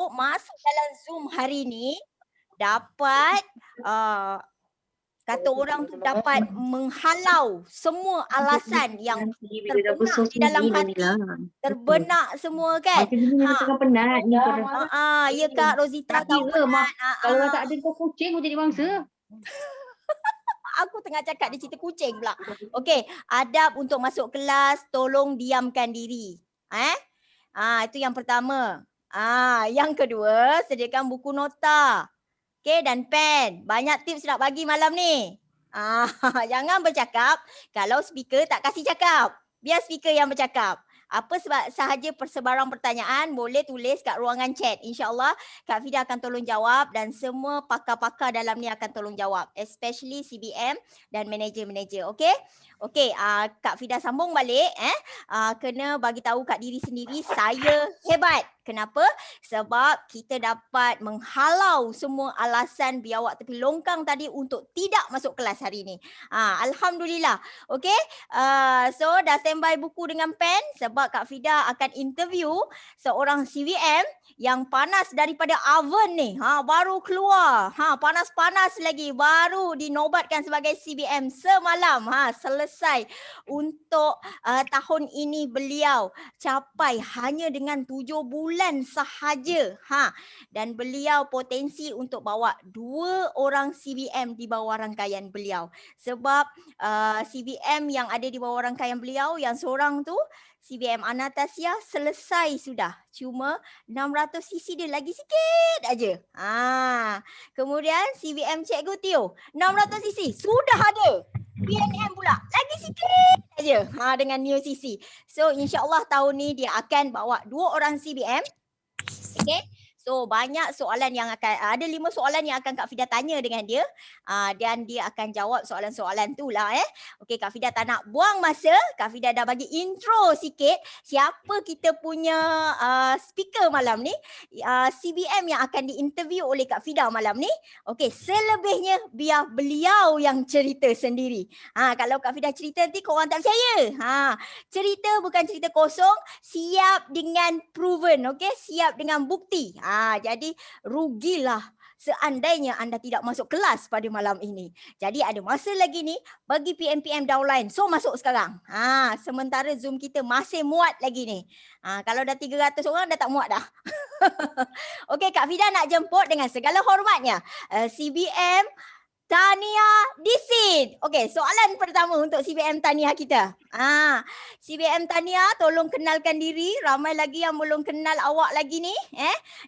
masuk dalam Zoom hari ni dapat kata orang tu dapat menghalau semua alasan yang terbenak di dalam hati, terbenak semua kan. Penat ni Ya Kak Rozita tahu penat. Kalau tak ada kau kucing kau jadi mangsa. Aku tengah cakap dia cerita kucing pula. Okey, adab untuk masuk kelas, tolong diamkan diri. Itu yang pertama. Yang kedua, sediakan buku nota. Okey, dan pen. Banyak tips nak bagi malam ni. Jangan bercakap kalau speaker tak kasih cakap. Biar speaker yang bercakap. Apa sebab sahaja persebarang pertanyaan boleh tulis kat ruangan chat. InsyaAllah Kak Fida akan tolong jawab dan semua pakar-pakar dalam ni akan tolong jawab. Especially CBM dan manager-manager. Okey? Okey, Kak Fida sambung balik. Kena bagi tahu kat diri sendiri saya hebat. Kenapa? Sebab kita dapat menghalau semua alasan biawak tepi longkang tadi untuk tidak masuk kelas hari ni. Alhamdulillah. Okey? So dah standby buku dengan pen sebab Kak Fida akan interview seorang CVM yang panas daripada oven ni. Baru keluar. Panas-panas lagi. Baru dinobatkan sebagai CVM semalam. Selesai. Untuk tahun ini beliau capai hanya dengan 7 bulan sahaja. Dan beliau potensi untuk bawa 2 orang CVM di bawah rangkaian beliau. Sebab CVM yang ada di bawah rangkaian beliau, yang seorang tu CVM Anastasia selesai sudah. Cuma 600cc dia lagi sikit aja. Kemudian CVM Cikgu Tio 600cc sudah ada. PNM pula lagi sikit aja dengan new CC. So insyaAllah tahun ni dia akan bawa 2 orang CVM. Okay. So banyak soalan yang akan, ada 5 soalan yang akan Kak Fida tanya dengan dia. Dan dia akan jawab soalan-soalan tu lah. Okay, Kak Fida tak nak buang masa. Kak Fida dah bagi intro sikit. Siapa kita punya speaker malam ni. CBM yang akan diinterview oleh Kak Fida malam ni. Okay, selebihnya biar beliau yang cerita sendiri. Kalau Kak Fida cerita nanti korang tak percaya. Cerita bukan cerita kosong. Siap dengan proven. Okay, siap dengan bukti. Jadi rugilah seandainya anda tidak masuk kelas pada malam ini. Jadi ada masa lagi ni bagi PM-PM downline. So masuk sekarang. Sementara Zoom kita masih muat lagi ni. Kalau dah 300 orang dah tak muat dah. Okey, Kak Fida nak jemput dengan segala hormatnya CBM Tania Disin. Okey, soalan pertama untuk CBM Tania kita. CBM Tania, tolong kenalkan diri. Ramai lagi yang belum kenal awak lagi ni.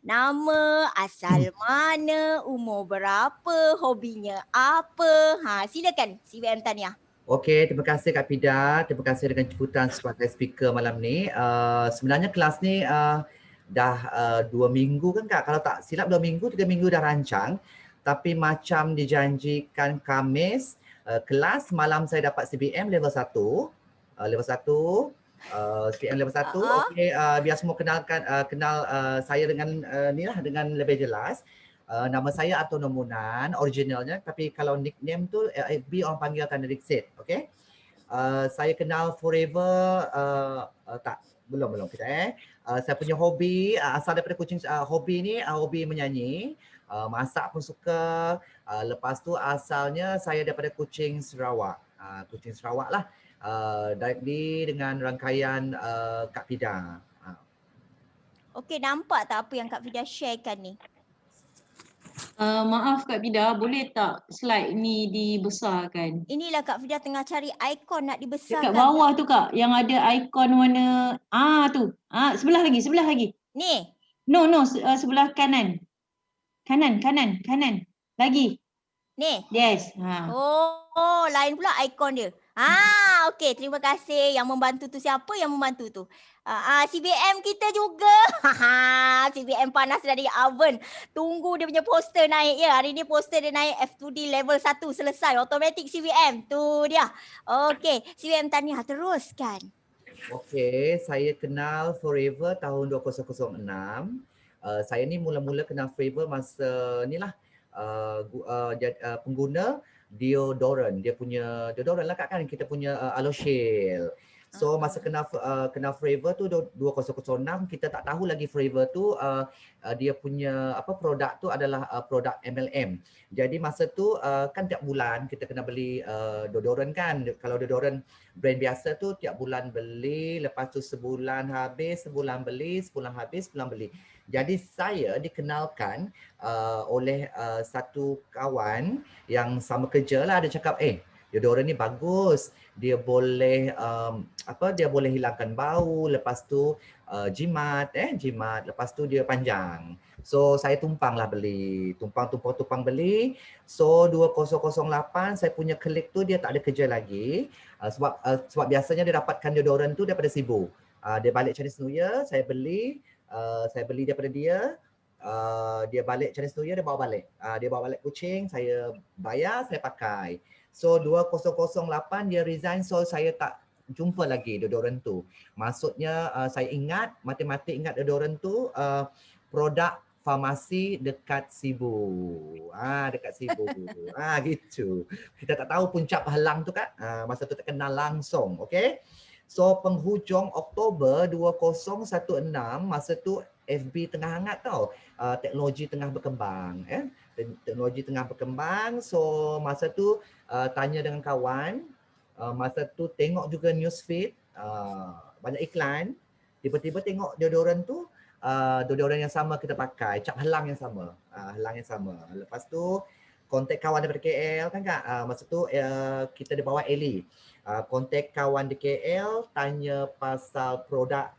Nama, asal mana, umur berapa, hobinya apa. Silakan CBM Tania. Okey, terima kasih Kak Fida. Terima kasih dengan jemputan sebagai speaker malam ni. Sebenarnya kelas ni dah 2 minggu kan Kak? Kalau tak silap 2 minggu, 3 minggu dah rancang. Tapi macam dijanjikan Khamis, kelas malam saya dapat CBM level 1. CBM level 1. Okey, biar semua kenal saya dengan ni lah, dengan lebih jelas. Nama saya Atau Nomunan, originalnya. Tapi kalau nickname tu FB orang panggil Tanda Dixit. Okey. Saya kenal Forever, belum kita saya punya hobi, asal daripada Kuching, hobi ni, hobi menyanyi. Masak pun suka. Lepas tu asalnya saya daripada Kuching, Sarawak. Kuching Sarawak lah. Directly dengan rangkaian Kak Fida. Okey, nampak tak apa yang Kak Fida sharekan ni? Maaf Kak Fida, boleh tak slide ni dibesarkan? Inilah Kak Fida tengah cari ikon nak dibesarkan. Dekat bawah tu Kak, yang ada ikon warna tu. Sebelah lagi. Ni. No, sebelah kanan. Kanan. Lagi. Ni. Yes. Oh, lain pula ikon dia. Okey, terima kasih. Yang membantu tu siapa yang membantu tu? CBM kita juga. CBM panas dari oven. Tunggu dia punya poster naik ya. Hari ni poster dia naik F2D level 1 selesai. Automatic CBM. Tu dia. Okey, CBM Tania teruskan. Okey, saya kenal Forever tahun 2006. Saya ni mula-mula kenal Forever masa ni lah pengguna deodorant. Dia punya deodorant lah Kak kan, kita punya Aloe Shield. So masa kenal Forever tu 2006, kita tak tahu lagi Forever tu dia punya produk tu adalah produk MLM. Jadi masa tu kan tiap bulan kita kena beli deodorant kan. Kalau deodorant brand biasa tu tiap bulan beli, lepas tu sebulan habis, sebulan beli, sebulan habis, sebulan beli. Jadi saya dikenalkan oleh satu kawan yang sama kerja lah, dia cakap, deodorant ni bagus, dia boleh dia boleh hilangkan bau, lepas tu jimat, lepas tu dia panjang. So saya tumpang beli, tumpang beli. So 2008 saya punya klik tu dia tak ada kerja lagi sebab biasanya dia dapatkan deodorant tu daripada Sibu. Dia balik Chinese New Year, saya beli daripada dia. Dia balik Chinese New Year, dia bawa balik Kuching, saya bayar, saya pakai. So 2008 dia resign, so saya tak jumpa lagi deodorant tu. Maksudnya saya ingat, matematik ingat deodorant tu produk farmasi dekat Sibu. Dekat Sibu. Gitu. Kita tak tahu puncak halang tu kan. Masa tu tak kenal langsung, okey? So penghujung Oktober 2016, masa tu FB tengah hangat tau. Teknologi tengah berkembang, teknologi tengah berkembang. So masa tu tanya dengan kawan, masa tu tengok juga newsfeed, banyak iklan, tiba-tiba tengok deodorant tu, deodorant yang sama kita pakai, cap halang yang sama, Lepas tu kontak kawan daripada KL kan Kak, masa tu kita di bawah Eli. Kontak kawan di KL, tanya pasal produk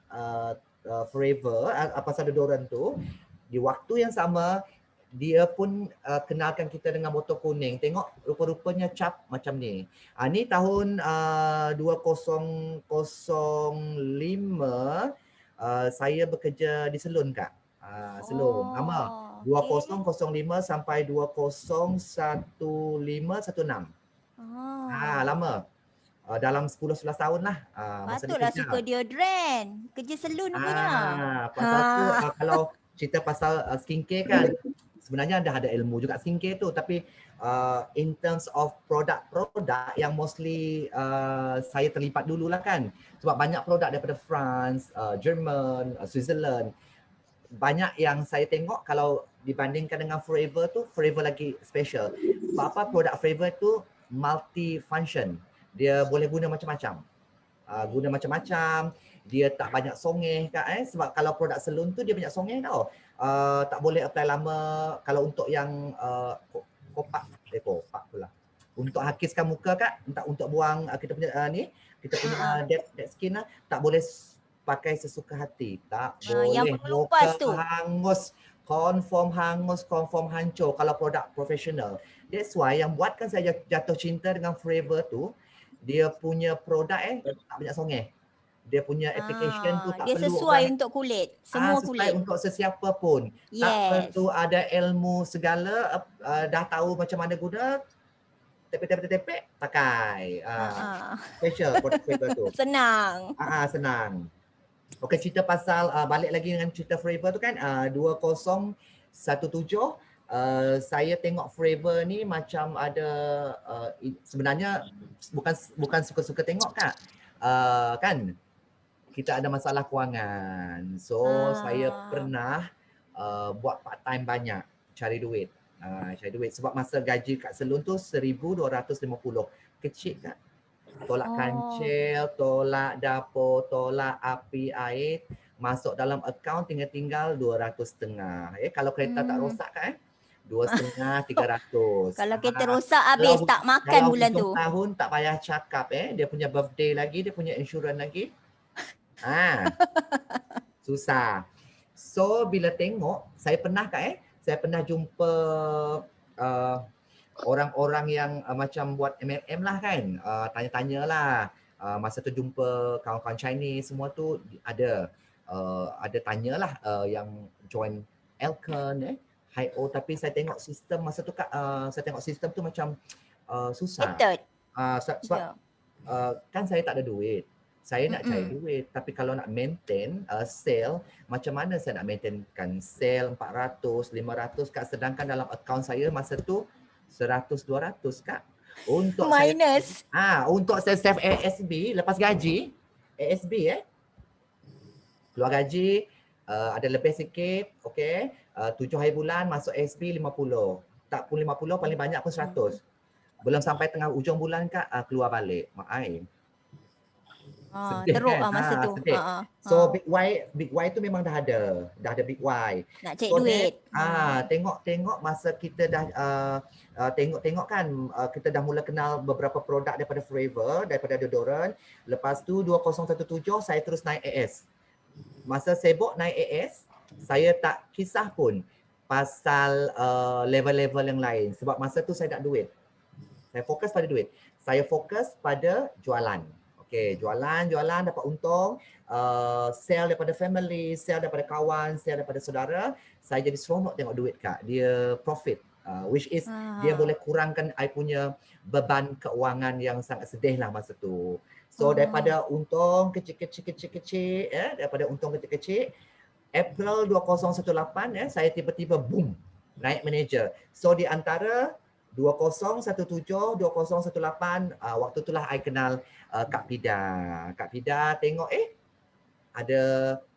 Forever, pasal deodorant tu. Di waktu yang sama, dia pun kenalkan kita dengan botol kuning. Tengok rupa-rupanya cap macam ni. Ni tahun 2005, saya bekerja di salon Kak. Salon, lama. 2005 sampai 2015-16. Lama. Dalam 10-11 tahun lah. Patutlah suka deodorant. Kerja salon punya. Pasal tu kalau cerita pasal skincare kan, sebenarnya dah ada ilmu juga skincare tu, tapi in terms of produk-produk yang mostly saya terlibat dululah kan. Sebab banyak produk daripada France, Jerman, Switzerland. Banyak yang saya tengok kalau dibandingkan dengan Forever tu, Forever lagi special. Sebab apa? Produk Forever tu multi-function. Dia boleh guna macam-macam. Dia tak banyak songeh kan, sebab kalau produk salon tu dia banyak songeh tau. Tak boleh apply lama. Kalau untuk yang kopak pula. Untuk hakiskan muka Kak, untuk buang kita punya kita punya dead skin lah, tak boleh pakai sesuka hati. Tak boleh. Yang pengelupas tu hangus, confirm hancur kalau produk profesional. That's why yang buatkan saya jatuh cinta dengan Forever tu, dia punya produk tak banyak songeh. Dia punya application tu tak dia perlu sesuai untuk kulit. Semua kulit. sesuai untuk sesiapa pun. Tak perlu ada ilmu segala, dah tahu macam mana guna, tepek, pakai. Special produk Forever tu. Senang. Senang. Okey, cerita pasal balik lagi dengan cerita Forever tu kan, 2017 saya tengok Forever ni macam ada sebenarnya bukan suka-suka tengok Kak. Kan kita ada masalah kewangan. So saya pernah buat part time banyak cari duit. Sebab masa gaji kat salon tu 1,250. Kecil Kak. Tolak kancil, tolak dapur, tolak api air, masuk dalam akaun tinggal 200.5. Kalau kereta tak rosak kan, 2.5, 300. Kalau kereta rosak habis tak makan bulan tu. Kalau tahun tak payah cakap dia punya birthday lagi, dia punya insurans lagi. Susah. So bila tengok, saya pernah saya pernah jumpa orang-orang yang macam buat MLM lah kan, tanya-tanya lah. Masa tu jumpa kawan-kawan Chinese semua tu ada tanyalah yang join Elkon, Hi-O, tapi saya tengok sistem masa tu saya tengok sistem tu macam susah. Sebab kan saya tak ada duit. Saya nak cari duit, tapi kalau nak maintain sale, macam mana saya nak maintainkan sale 400, 500 Kak, sedangkan dalam akaun saya masa tu 100-200 Kak. Untuk minus. Untuk saya save ASB lepas gaji, ASB keluar gaji, ada lebih sikit, okey. 7 hari bulan masuk ASB 50. Tak pun 50, paling banyak pun 100. Belum sampai tengah ujung bulan Kak, keluar balik. Mak ai. Sedih Teruk kan? masa tu. Sedih. So Big Y tu memang dah ada Big Y. Nak cek So duit. tengok masa kita dah tengok kan kita dah mula kenal beberapa produk daripada Forever, daripada deodorant. Lepas tu 2017 saya terus naik AS. Masa sibuk naik AS, saya tak kisah pun pasal level-level yang lain sebab masa tu saya nak duit. Saya fokus pada duit. Saya fokus pada jualan. Okey, jualan dapat untung, sell daripada family, sell daripada kawan, sell daripada saudara. Saya jadi seronok tengok duit Kak. Dia profit. Which is dia boleh kurangkan I punya beban keuangan yang sangat sedih lah masa tu. So daripada untung kecil-kecil, daripada untung kecil-kecil, April 2018 saya tiba-tiba boom, naik manager. So di antara 2017, 2018, waktu itulah I kenal Kak Pida. Kak Pida tengok ada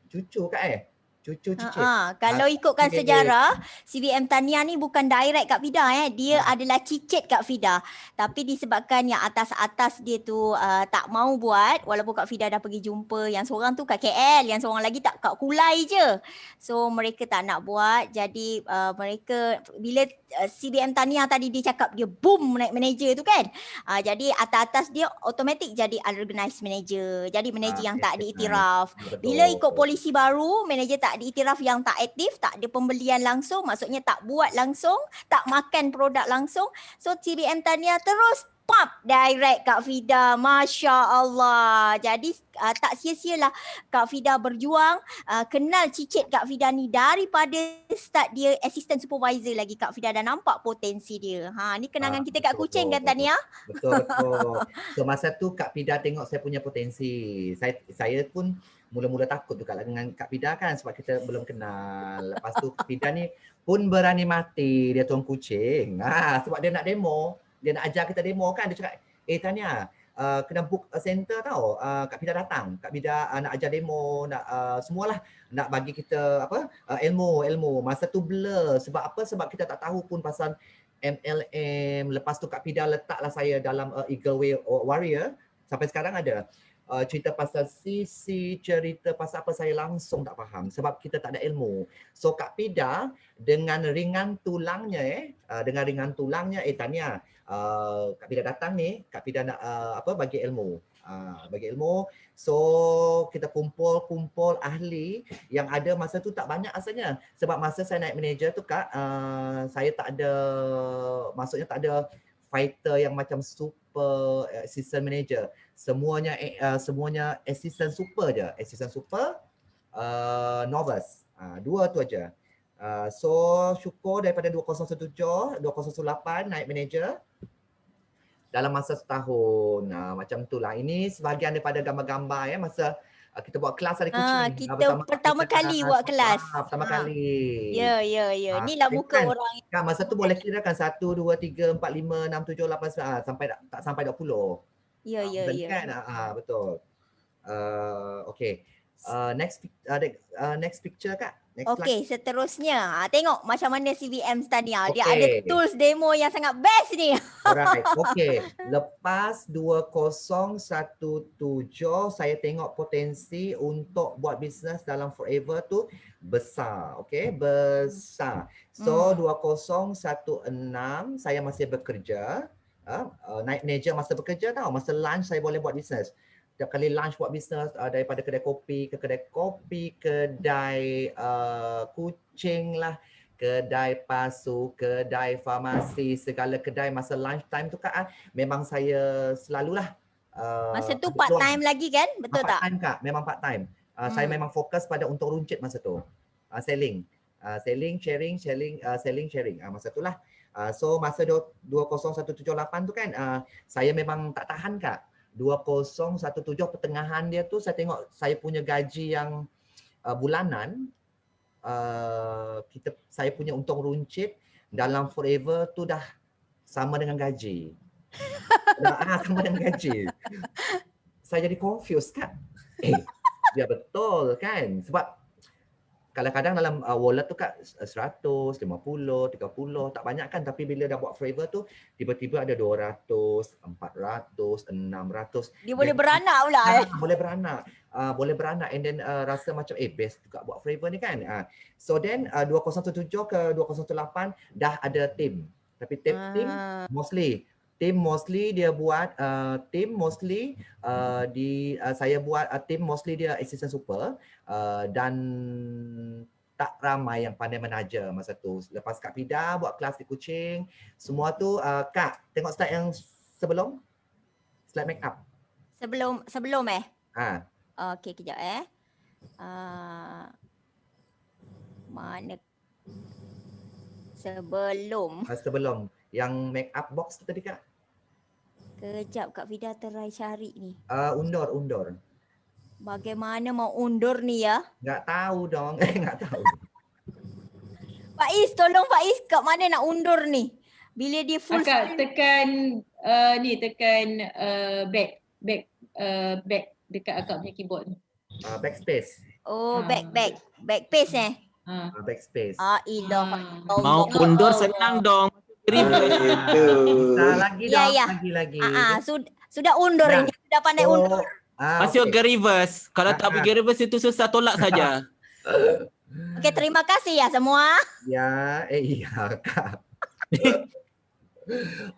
cucu Kak cucu cicit. Kalau ikutkan sejarah, CVM Tania ni bukan direct Kak Fida dia adalah cicit Kak Fida. Tapi disebabkan yang atas-atas dia tu tak mau buat, walaupun Kak Fida dah pergi jumpa, yang seorang tu kat KL, yang seorang lagi tak kat Kulai je. So mereka tak nak buat, jadi mereka bila CVM Tania tadi dia cakap dia boom naik manager tu kan. Jadi atas-atas dia automatik jadi unorganized manager. Jadi manager yang tak diiktiraf. Bila ikut polisi baru, manager tak diiktiraf yang tak aktif, tak ada pembelian langsung, maksudnya tak buat langsung, tak makan produk langsung. So CVM Tania terus pop direct Kak Fida. Masya Allah. Jadi tak sia-sialah Kak Fida berjuang, kenal cicit Kak Fida ni daripada start dia assistant supervisor lagi. Kak Fida dah nampak potensi dia. Ni kenangan kita kat Kuching kan Tania? Betul. So masa tu Kak Fida tengok saya punya potensi. Saya pun mula-mula takut juga dengan Kak Pida kan sebab kita belum kenal. Lepas tu Kak Pida ni pun berani mati dia tuan kucing. Sebab dia nak demo, dia nak ajar kita demo kan. Dia cakap, Tania, kena book center tau. Kak Pida datang. Kak Pida nak ajar demo, nak semualah nak bagi kita ilmu. Masa tu blur. Sebab apa? Sebab kita tak tahu pun pasal MLM. Lepas tu Kak Pida letaklah saya dalam Eagle Way Warrior. Sampai sekarang ada. Cerita pasal CC, cerita pasal apa saya langsung tak faham sebab kita tak ada ilmu. So Kak Pida dengan ringan tulangnya Tania, Kak Pida datang ni, Kak Pida nak bagi ilmu. So kita kumpul ahli yang ada masa tu tak banyak asalnya. Sebab masa saya naik manager tu Kak, saya tak ada fighter yang macam super assistant manager. Semuanya assistant super je. Assistant super, novice. Dua tu aja. So syukur daripada 2017, 2018 naik manager dalam masa setahun. Macam itulah. Ini sebahagian daripada gambar-gambar masa kita buat kelas hari Kuching. Kita pertama kali buat kelas. Pertama kali. Ya. Ni lah muka kan, orang. Kan masa tu boleh kira kan 1, 2, 3, 4, 5, 6, 7, 8, tak sampai 20. Ya. Kan? Betul. Okay. Next picture Kak. Okey, seterusnya. Tengok macam mana CVM Tania. Dia ada tools demo yang sangat best ni. Alright. Okay. Lepas 2017, saya tengok potensi untuk buat bisnes dalam Forever tu besar. Okay. Besar. So 2016, saya masih bekerja. Naik manager masa bekerja tau. Masa lunch saya boleh buat bisnes. Setiap kali lunch buat bisnes daripada kedai kopi ke kedai kucing lah, kedai pasu, kedai farmasi, segala kedai masa lunch time tu Kak, memang saya selalulah masa tu part time lagi kan? Betul tak? Part time Kak, memang part time. Saya memang fokus pada untung runcit masa tu. Selling, sharing. Masa tu lah. So masa 20178 tu kan, saya memang tak tahan Kak. 2017 pertengahan dia tu saya tengok saya punya gaji yang bulanan, saya punya untung runcit dalam Forever tu dah sama dengan gaji. Sama dengan gaji. Saya jadi confused Kak. Ya betul kan. Sebab kadang-kadang dalam wallet tu kat 100, 50, 30, tak banyak kan, tapi bila dah buat flavor tu tiba-tiba ada 200, 400, 600. Dia boleh beranak pula Boleh beranak. Boleh beranak and then rasa macam best juga buat flavor ni kan. So then 2017 ke 2018 dah ada team. Tapi team mostly dia buat saya buat team mostly dia assistant super dan tak ramai yang pandai menaja masa tu. Lepas Kak Fida buat kelas di Kuching, semua tu Kak tengok slide yang sebelum, slide make up. Sebelum Okey, kejap mana sebelum yang make up box tu tadi Kak. Kejap Kak Fida terai cari ni. Undur. Bagaimana mau undur ni ya? Enggak tahu dong. Enggak tahu. Pak Is, tolong Pak Is, kat mana nak undur ni? Bila dia full Akak tekan tekan back dekat akak punya keyboard ni. Backspace. Oh, backpace Backspace. Ilah. Mau undur senang dong. Lagi dong, Ya. lagi. Sudah undur ini, sudah pandai undur. Masuk ke reverse. Kalau tak pergi reverse itu susah, tolak saja. Okey, terima kasih ya semua. Ya, iya Kak.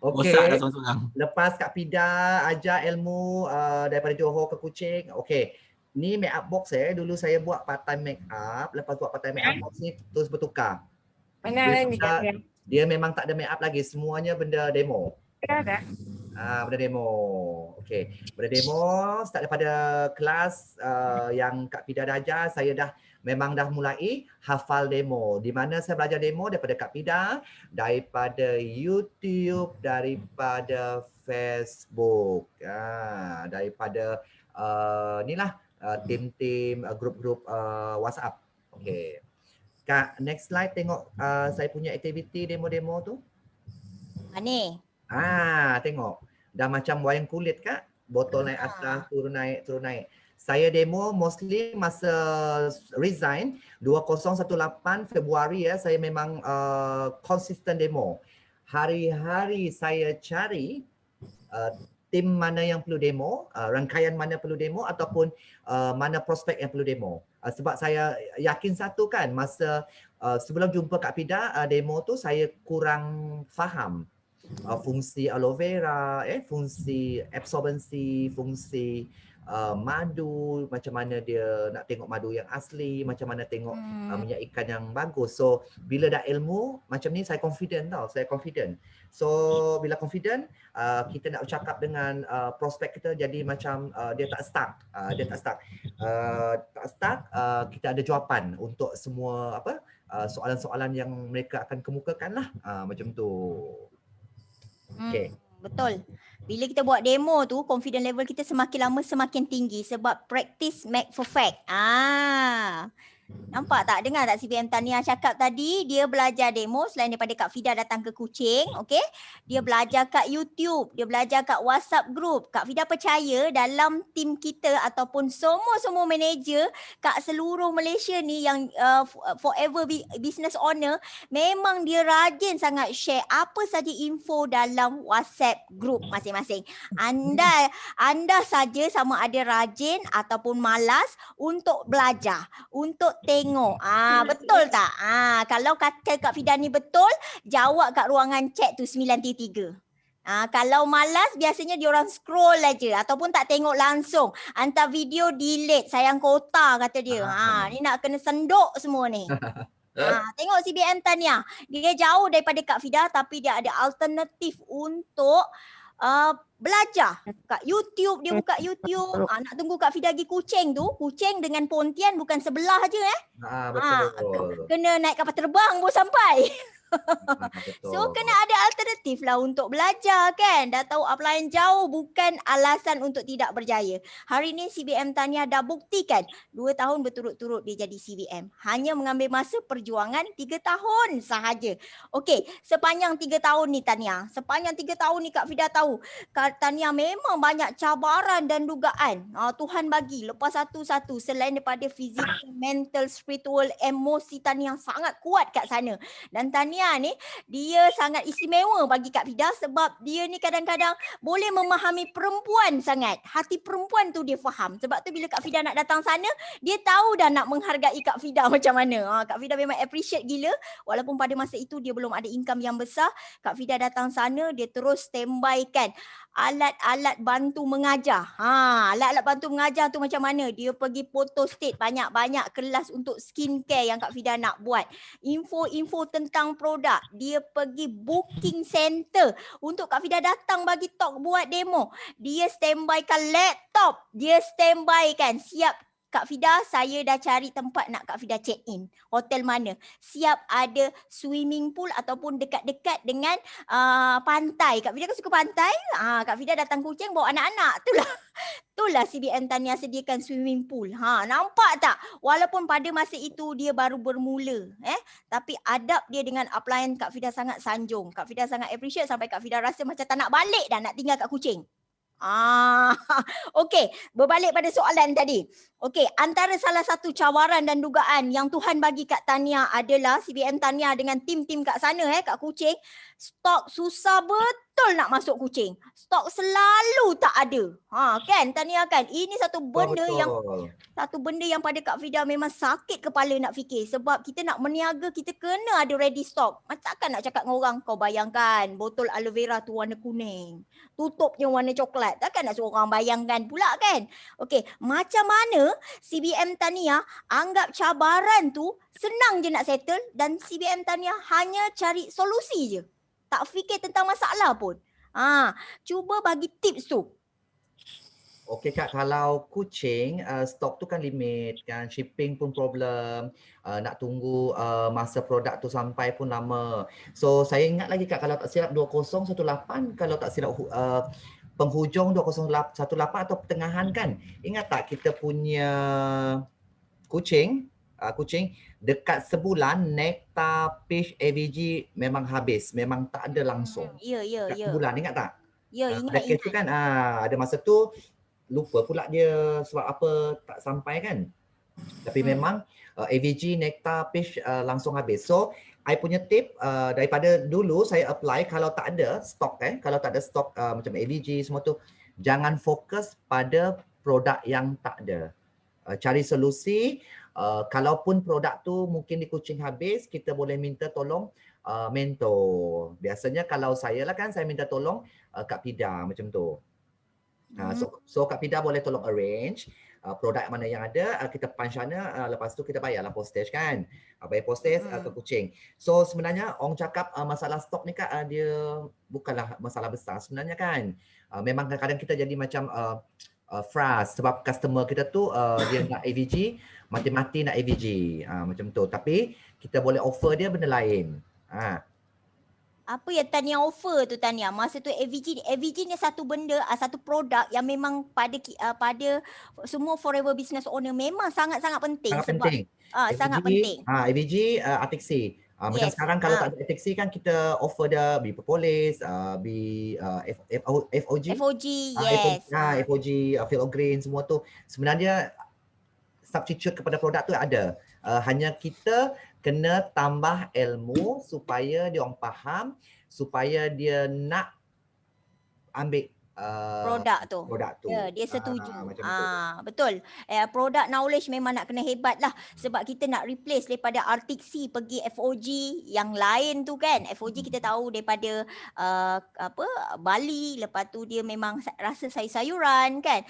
Okey. Bosak dah seorang-seorang. Lepas Kak Fida ajar ilmu daripada Johor ke Kuching. Okey. Ni make up box dulu saya buat part time make up. Lepas buat part time make up box ni terus bertukar. Dia memang tak ada make up lagi, semuanya benda demo. Benda demo. Okey. Benda demo start daripada kelas yang Kak Fida dah ajar, saya memang dah mulai hafal demo. Di mana saya belajar demo daripada Kak Fida, daripada YouTube, daripada Facebook, daripada tim-tim grup-grup WhatsApp. Okey. Kak, next slide tengok saya punya aktiviti demo-demo tu. Ni. Tengok. Dah macam wayang kulit Kak. Botol naik atas, turun naik. Saya demo mostly masa resign 2018 Februari saya memang konsisten demo. Hari-hari saya cari tim mana yang perlu demo, rangkaian mana perlu demo ataupun mana prospek yang perlu demo. Sebab saya yakin satu kan, masa sebelum jumpa Kak Fida demo tu saya kurang faham fungsi aloe vera, fungsi absorbency, fungsi madu, macam mana dia nak tengok madu yang asli, macam mana tengok minyak ikan yang bagus. So bila dah ilmu macam ni saya confident tau, So bila confident kita nak bercakap dengan prospek kita jadi macam dia tak stuck. Kita ada jawapan untuk semua soalan-soalan yang mereka akan kemukakan lah. Macam tu. Okay. Betul. Bila kita buat demo tu, confidence level kita semakin lama semakin tinggi sebab practice make perfect. Nampak tak? Dengar tak CBM Tania cakap tadi, dia belajar demo selain daripada Kak Fida datang ke Kuching, okey? Dia belajar kat YouTube, dia belajar kat WhatsApp group. Kak Fida percaya dalam tim kita ataupun semua manager kat seluruh Malaysia ni yang forever business owner, memang dia rajin sangat share apa saja info dalam WhatsApp group masing-masing. Anda saja sama ada rajin ataupun malas untuk belajar, untuk tengok. Betul tak? Kalau kata Kak Fida ni betul, jawab kat ruangan chat tu 933. Kalau malas biasanya diorang scroll aja ataupun tak tengok langsung. Hantar video delete, sayang kota kata dia. Ni nak kena senduk semua ni. Tengok CBM Tania. Dia jauh daripada Kak Fida tapi dia ada alternatif untuk belajar kat YouTube. Dia buka YouTube. Nak tunggu Kak Fida pergi Kuching tu. Kuching dengan Pontian bukan sebelah je Betul. Kena naik kapal terbang pun sampai. Betul. So kena ada alternatif lah untuk belajar kan. Dah tahu upline jauh bukan alasan untuk tidak berjaya. Hari ni CBM Tahniah dah buktikan 2 tahun berturut-turut dia jadi CBM. Hanya mengambil masa perjuangan 3 tahun sahaja. Okey, sepanjang 3 tahun ni Tahniah. Sepanjang 3 tahun ni Kak Fida tahu. Kak Tahniah memang banyak cabaran dan dugaan. Tuhan bagi lepas satu-satu selain daripada fizikal, mental, spiritual, emosi Tahniah sangat kuat kat sana. Dan Tahniah ni dia sangat istimewa bagi Kak Fida sebab dia ni kadang-kadang boleh memahami perempuan sangat. Hati perempuan tu dia faham. Sebab tu bila Kak Fida nak datang sana, dia tahu dah nak menghargai Kak Fida macam mana. Kak Fida memang appreciate gila. Walaupun pada masa itu dia belum ada income yang besar, Kak Fida datang sana, dia terus standby kan alat-alat bantu mengajar. Alat-alat bantu mengajar tu macam mana? Dia pergi photo state banyak-banyak kelas untuk skincare yang Kak Fida nak buat. Info-info tentang produk. Dia pergi booking center untuk Kak Fida datang bagi talk buat demo. Dia standbykan laptop. Dia standbykan siap Kak Fida, saya dah cari tempat nak Kak Fida check in. Hotel mana? Siap ada swimming pool ataupun dekat-dekat dengan pantai. Kak Fida kan suka pantai. Kak Fida datang Kuching bawa anak-anak. Itulah CBM Tahniah sediakan swimming pool. Nampak tak? Walaupun pada masa itu dia baru bermula. Tapi adab dia dengan upline Kak Fida sangat sanjung. Kak Fida sangat appreciate sampai Kak Fida rasa macam tak nak balik dah nak tinggal kat Kuching. Okey, berbalik pada soalan tadi. Okey, antara salah satu cabaran dan dugaan yang Tuhan bagi kat Tahniah adalah CBM Tahniah dengan tim-tim kat sana kat Kuching, stok susah betul nak masuk Kuching. Stok selalu tak ada. Kan Tahniah kan? Ini satu benda yang pada Kak Fida memang sakit kepala nak fikir sebab kita nak meniaga, kita kena ada ready stock. Takkan nak cakap dengan orang, kau bayangkan botol aloe vera tu warna kuning, tutupnya warna coklat. Takkan nak suruh orang bayangkan pula kan? Okey, macam mana CBM Tahniah anggap cabaran tu senang je nak settle dan CBM Tahniah hanya cari solusi je. Tak fikir tentang masalah pun. Cuba bagi tips tu. Okey Kak, kalau Kuching stok tu kan limit kan, shipping pun problem, nak tunggu masa produk tu sampai pun lama. So saya ingat lagi Kak, kalau tak silap 2018, kalau tak silap penghujung 2018 atau pertengahan kan. Ingat tak kita punya Kuching dekat sebulan Nectar, Peach, AVG memang habis, memang tak ada langsung. Ya. Sebulan, ingat tak? Ya, ingat. Package tu kan ada masa tu lupa pula dia sebab apa tak sampai kan. Tapi memang AVG, Nectar, Peach langsung habis. So I punya tip daripada dulu saya apply, kalau tak ada stok kalau tak ada stok macam AVG semua tu, jangan fokus pada produk yang tak ada. Cari solusi. Kalaupun produk tu mungkin di Kuching habis, kita boleh minta tolong mentor. Biasanya kalau saya lah kan, saya minta tolong Kak Pida macam tu. So Kak Pida boleh tolong arrange produk mana yang ada, kita punch sana, lepas tu kita bayarlah postage kan. Bayar postage ke Kuching. So sebenarnya orang cakap masalah stok ni Kak, dia bukanlah masalah besar sebenarnya kan. Memang kadang-kadang kita jadi macam frust sebab customer kita tu dia nak AVG, mati-mati nak AVG macam tu. Tapi kita boleh offer dia benda lain. Apa yang Tahniah offer tu Tahniah? Masa tu AVG ni satu benda, satu produk yang memang pada semua forever business owner memang sangat-sangat penting. Sangat penting. AVG, Atixi. Macam sekarang kalau tak ada Atixi kan kita offer dia beli propolis, beli FOG. Yes. FOG, Field of Green semua tu. Sebenarnya substitute kepada produk tu ada. Hanya kita kena tambah ilmu supaya dia orang faham, supaya dia nak ambil produk tu. Ya, dia setuju. Macam tu. Betul. Product knowledge memang nak kena hebat lah sebab kita nak replace daripada RTC pergi FOG yang lain tu kan. FOG kita tahu daripada Bali, lepas tu dia memang rasa sayur-sayuran kan.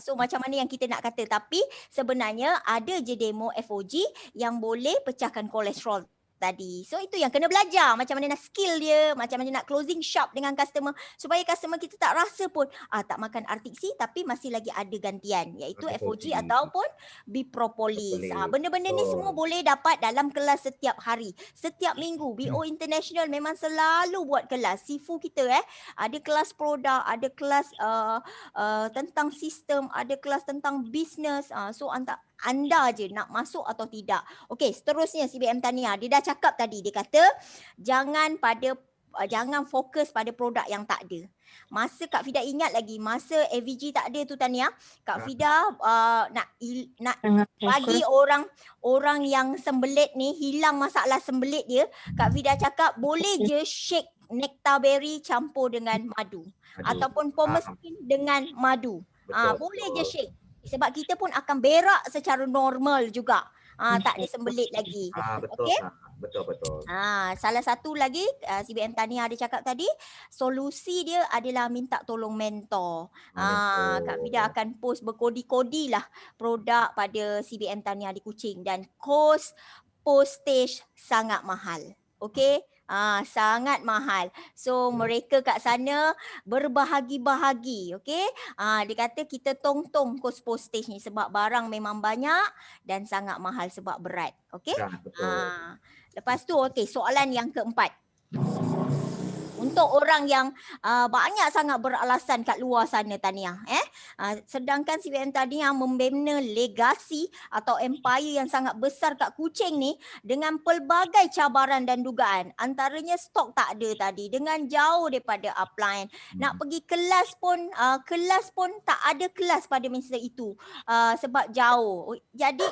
So macam mana yang kita nak kata, tapi sebenarnya ada je demo FOG yang boleh pecahkan kolesterol tadi. So itu yang kena belajar macam mana nak skill dia, macam mana nak closing shop dengan customer supaya customer kita tak rasa pun tak makan RTC tapi masih lagi ada gantian iaitu FOG ataupun Bipropolis. Benda-benda ni semua boleh dapat dalam kelas setiap hari. Setiap minggu BO International memang selalu buat kelas. Sifu kita ada kelas produk, ada kelas tentang sistem, ada kelas tentang bisnes. So anda je nak masuk atau tidak. Okey, seterusnya CBM Tania. Dia dah cakap tadi, dia kata jangan fokus pada produk yang tak ada. Masa Kak Fida ingat lagi, masa AVG tak ada tu Tania, Kak Fida nak bagi orang yang sembelit ni hilang masalah sembelit dia, Kak Fida cakap boleh je shake nectar berry campur dengan madu. Ataupun pomeskin dengan madu. Boleh je shake. Sebab kita pun akan berak secara normal juga. Tak ada sembelit lagi. Betul. Okay? Betul. Salah satu lagi CBM Tania ada cakap tadi, solusi dia adalah minta tolong mentor. Kak Fida akan post berkodi-kodi lah produk pada CBM Tania di Kuching dan kos postage sangat mahal. Okey? Sangat mahal. So mereka kat sana berbahagi-bahagi, okey? Dia kata kita tong-tong kos postage ni sebab barang memang banyak dan sangat mahal sebab berat, okey? Lepas tu okey, soalan yang keempat. Untuk orang yang banyak sangat beralasan kat luar sana Tania, sedangkan CBM Tania membina legasi atau empire yang sangat besar kat Kuching ni dengan pelbagai cabaran dan dugaan. Antaranya stok tak ada tadi, dengan jauh daripada upline. Nak pergi kelas pun tak ada kelas pada masa itu sebab jauh. Jadi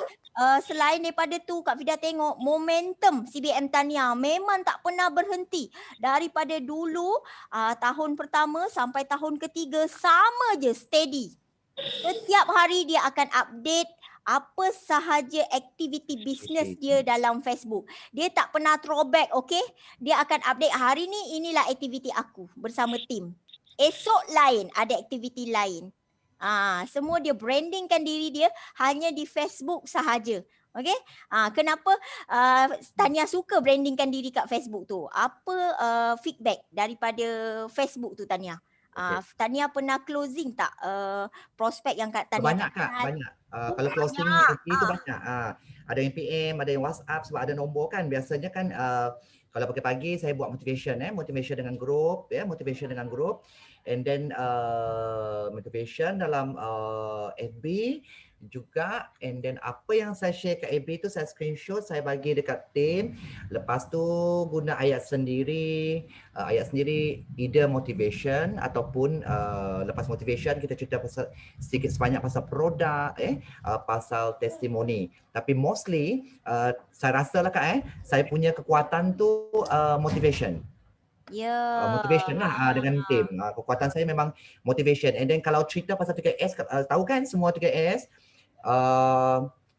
selain daripada tu Kak Fida tengok momentum CBM Tania memang tak pernah berhenti. Daripada dulu tahun pertama sampai tahun ketiga sama je steady. Setiap hari dia akan update apa sahaja aktiviti bisnes dia dalam Facebook. Dia tak pernah throwback, okey? Dia akan update hari ni inilah aktiviti aku bersama tim. Esok lain ada aktiviti lain. Semua dia brandingkan diri dia hanya di Facebook sahaja. Okey? Kenapa Tania suka brandingkan diri kat Facebook tu? Apa feedback daripada Facebook tu Tania? Tania pernah closing tak prospek yang kat Tania? Banyak Kak, banyak. Kalau closing itu banyak. Ada yang PM, ada yang WhatsApp sebab ada nombor kan. Biasanya kan kalau pagi-pagi saya buat motivation dengan grup, motivation dengan grup. And then motivation dalam FB juga, and then apa yang saya share kat FB tu saya screenshot, saya bagi dekat tim. Lepas tu guna ayat sendiri either motivation ataupun lepas motivation kita cerita pasal sedikit sebanyak pasal produk, pasal testimoni. Tapi mostly saya rasa lah Kak, saya punya kekuatan tu motivation. Motivation lah dengan tim. Kekuatan saya memang motivation. And then kalau cerita pasal 3S, tahu kan semua 3S,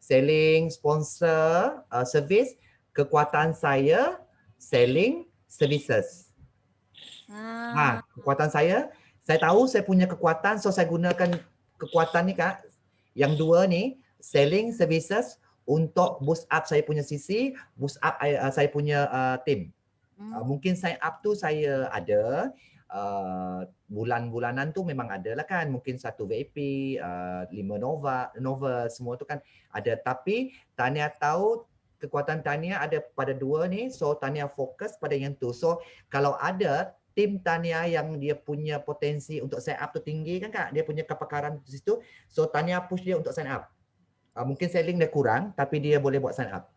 selling, sponsor, service. Kekuatan saya selling services. Kekuatan saya tahu saya punya kekuatan, so saya gunakan kekuatan ni Kak, yang dua ni, selling services untuk boost up saya punya sisi, boost up saya punya tim. Mungkin sign up tu saya ada, bulan-bulanan tu memang ada lah kan, mungkin 1 VIP, 5 Nova, semua tu kan ada. Tapi Tania tahu kekuatan Tania ada pada dua ni, so Tania fokus pada yang tu. So kalau ada tim Tania yang dia punya potensi untuk sign up tu tinggi kan Kak, dia punya kepakaran di situ, so Tania push dia untuk sign up. Mungkin selling dia kurang tapi dia boleh buat sign up.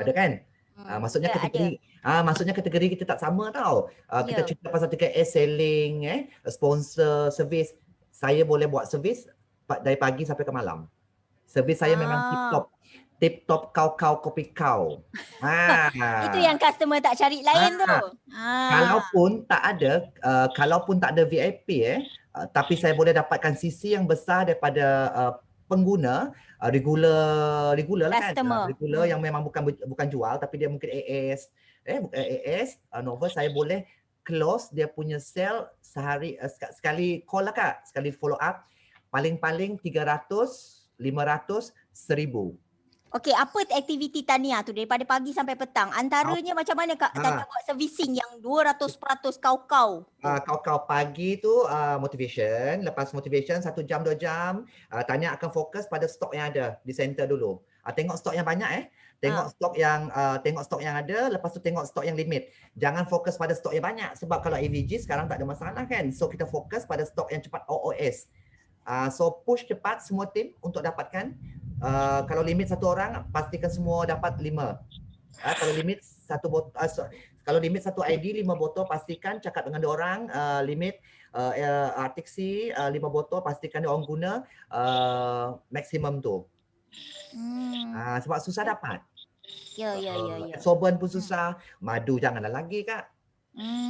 Ada kan? Maksudnya kategori kita tak sama tau. Kita cerita pasal 3S selling, sponsor, service. Saya boleh buat service dari pagi sampai ke malam. Service saya memang tip-top kau kopi kau. Itu yang customer tak cari lain tu. Kalaupun tak ada VIP tapi saya boleh dapatkan sisi yang besar daripada pengguna, regular lah kan, regular yang memang bukan jual tapi dia mungkin AS, Nova, saya boleh close dia punya sale sehari sekali call lah Kak, sekali follow up paling-paling 300, 500, 1000. Okey, apa aktiviti Tania tu daripada pagi sampai petang? Antaranya macam mana Kak Tania buat servicing yang 200% kau-kau tu? Kau pagi tu motivation, lepas motivation 1 jam 2 jam, Tanya akan fokus pada stok yang ada di center dulu. Tengok stok yang banyak tengok stok yang ada, lepas tu tengok stok yang limit. Jangan fokus pada stok yang banyak sebab kalau AVG sekarang tak ada masalah kan. So kita fokus pada stok yang cepat OOS. So push cepat semua tim untuk dapatkan. Kalau limit 1 orang, pastikan semua dapat 5. Kalau limit 1 botol, kalau limit 1 ID 5 botol, pastikan cakap dengan 2 orang. Limit Arctic Sea 5 botol, pastikan dia orang guna maksimum tu. Sebab susah dapat. Ya. Soban pun susah, madu janganlah lagi Kak.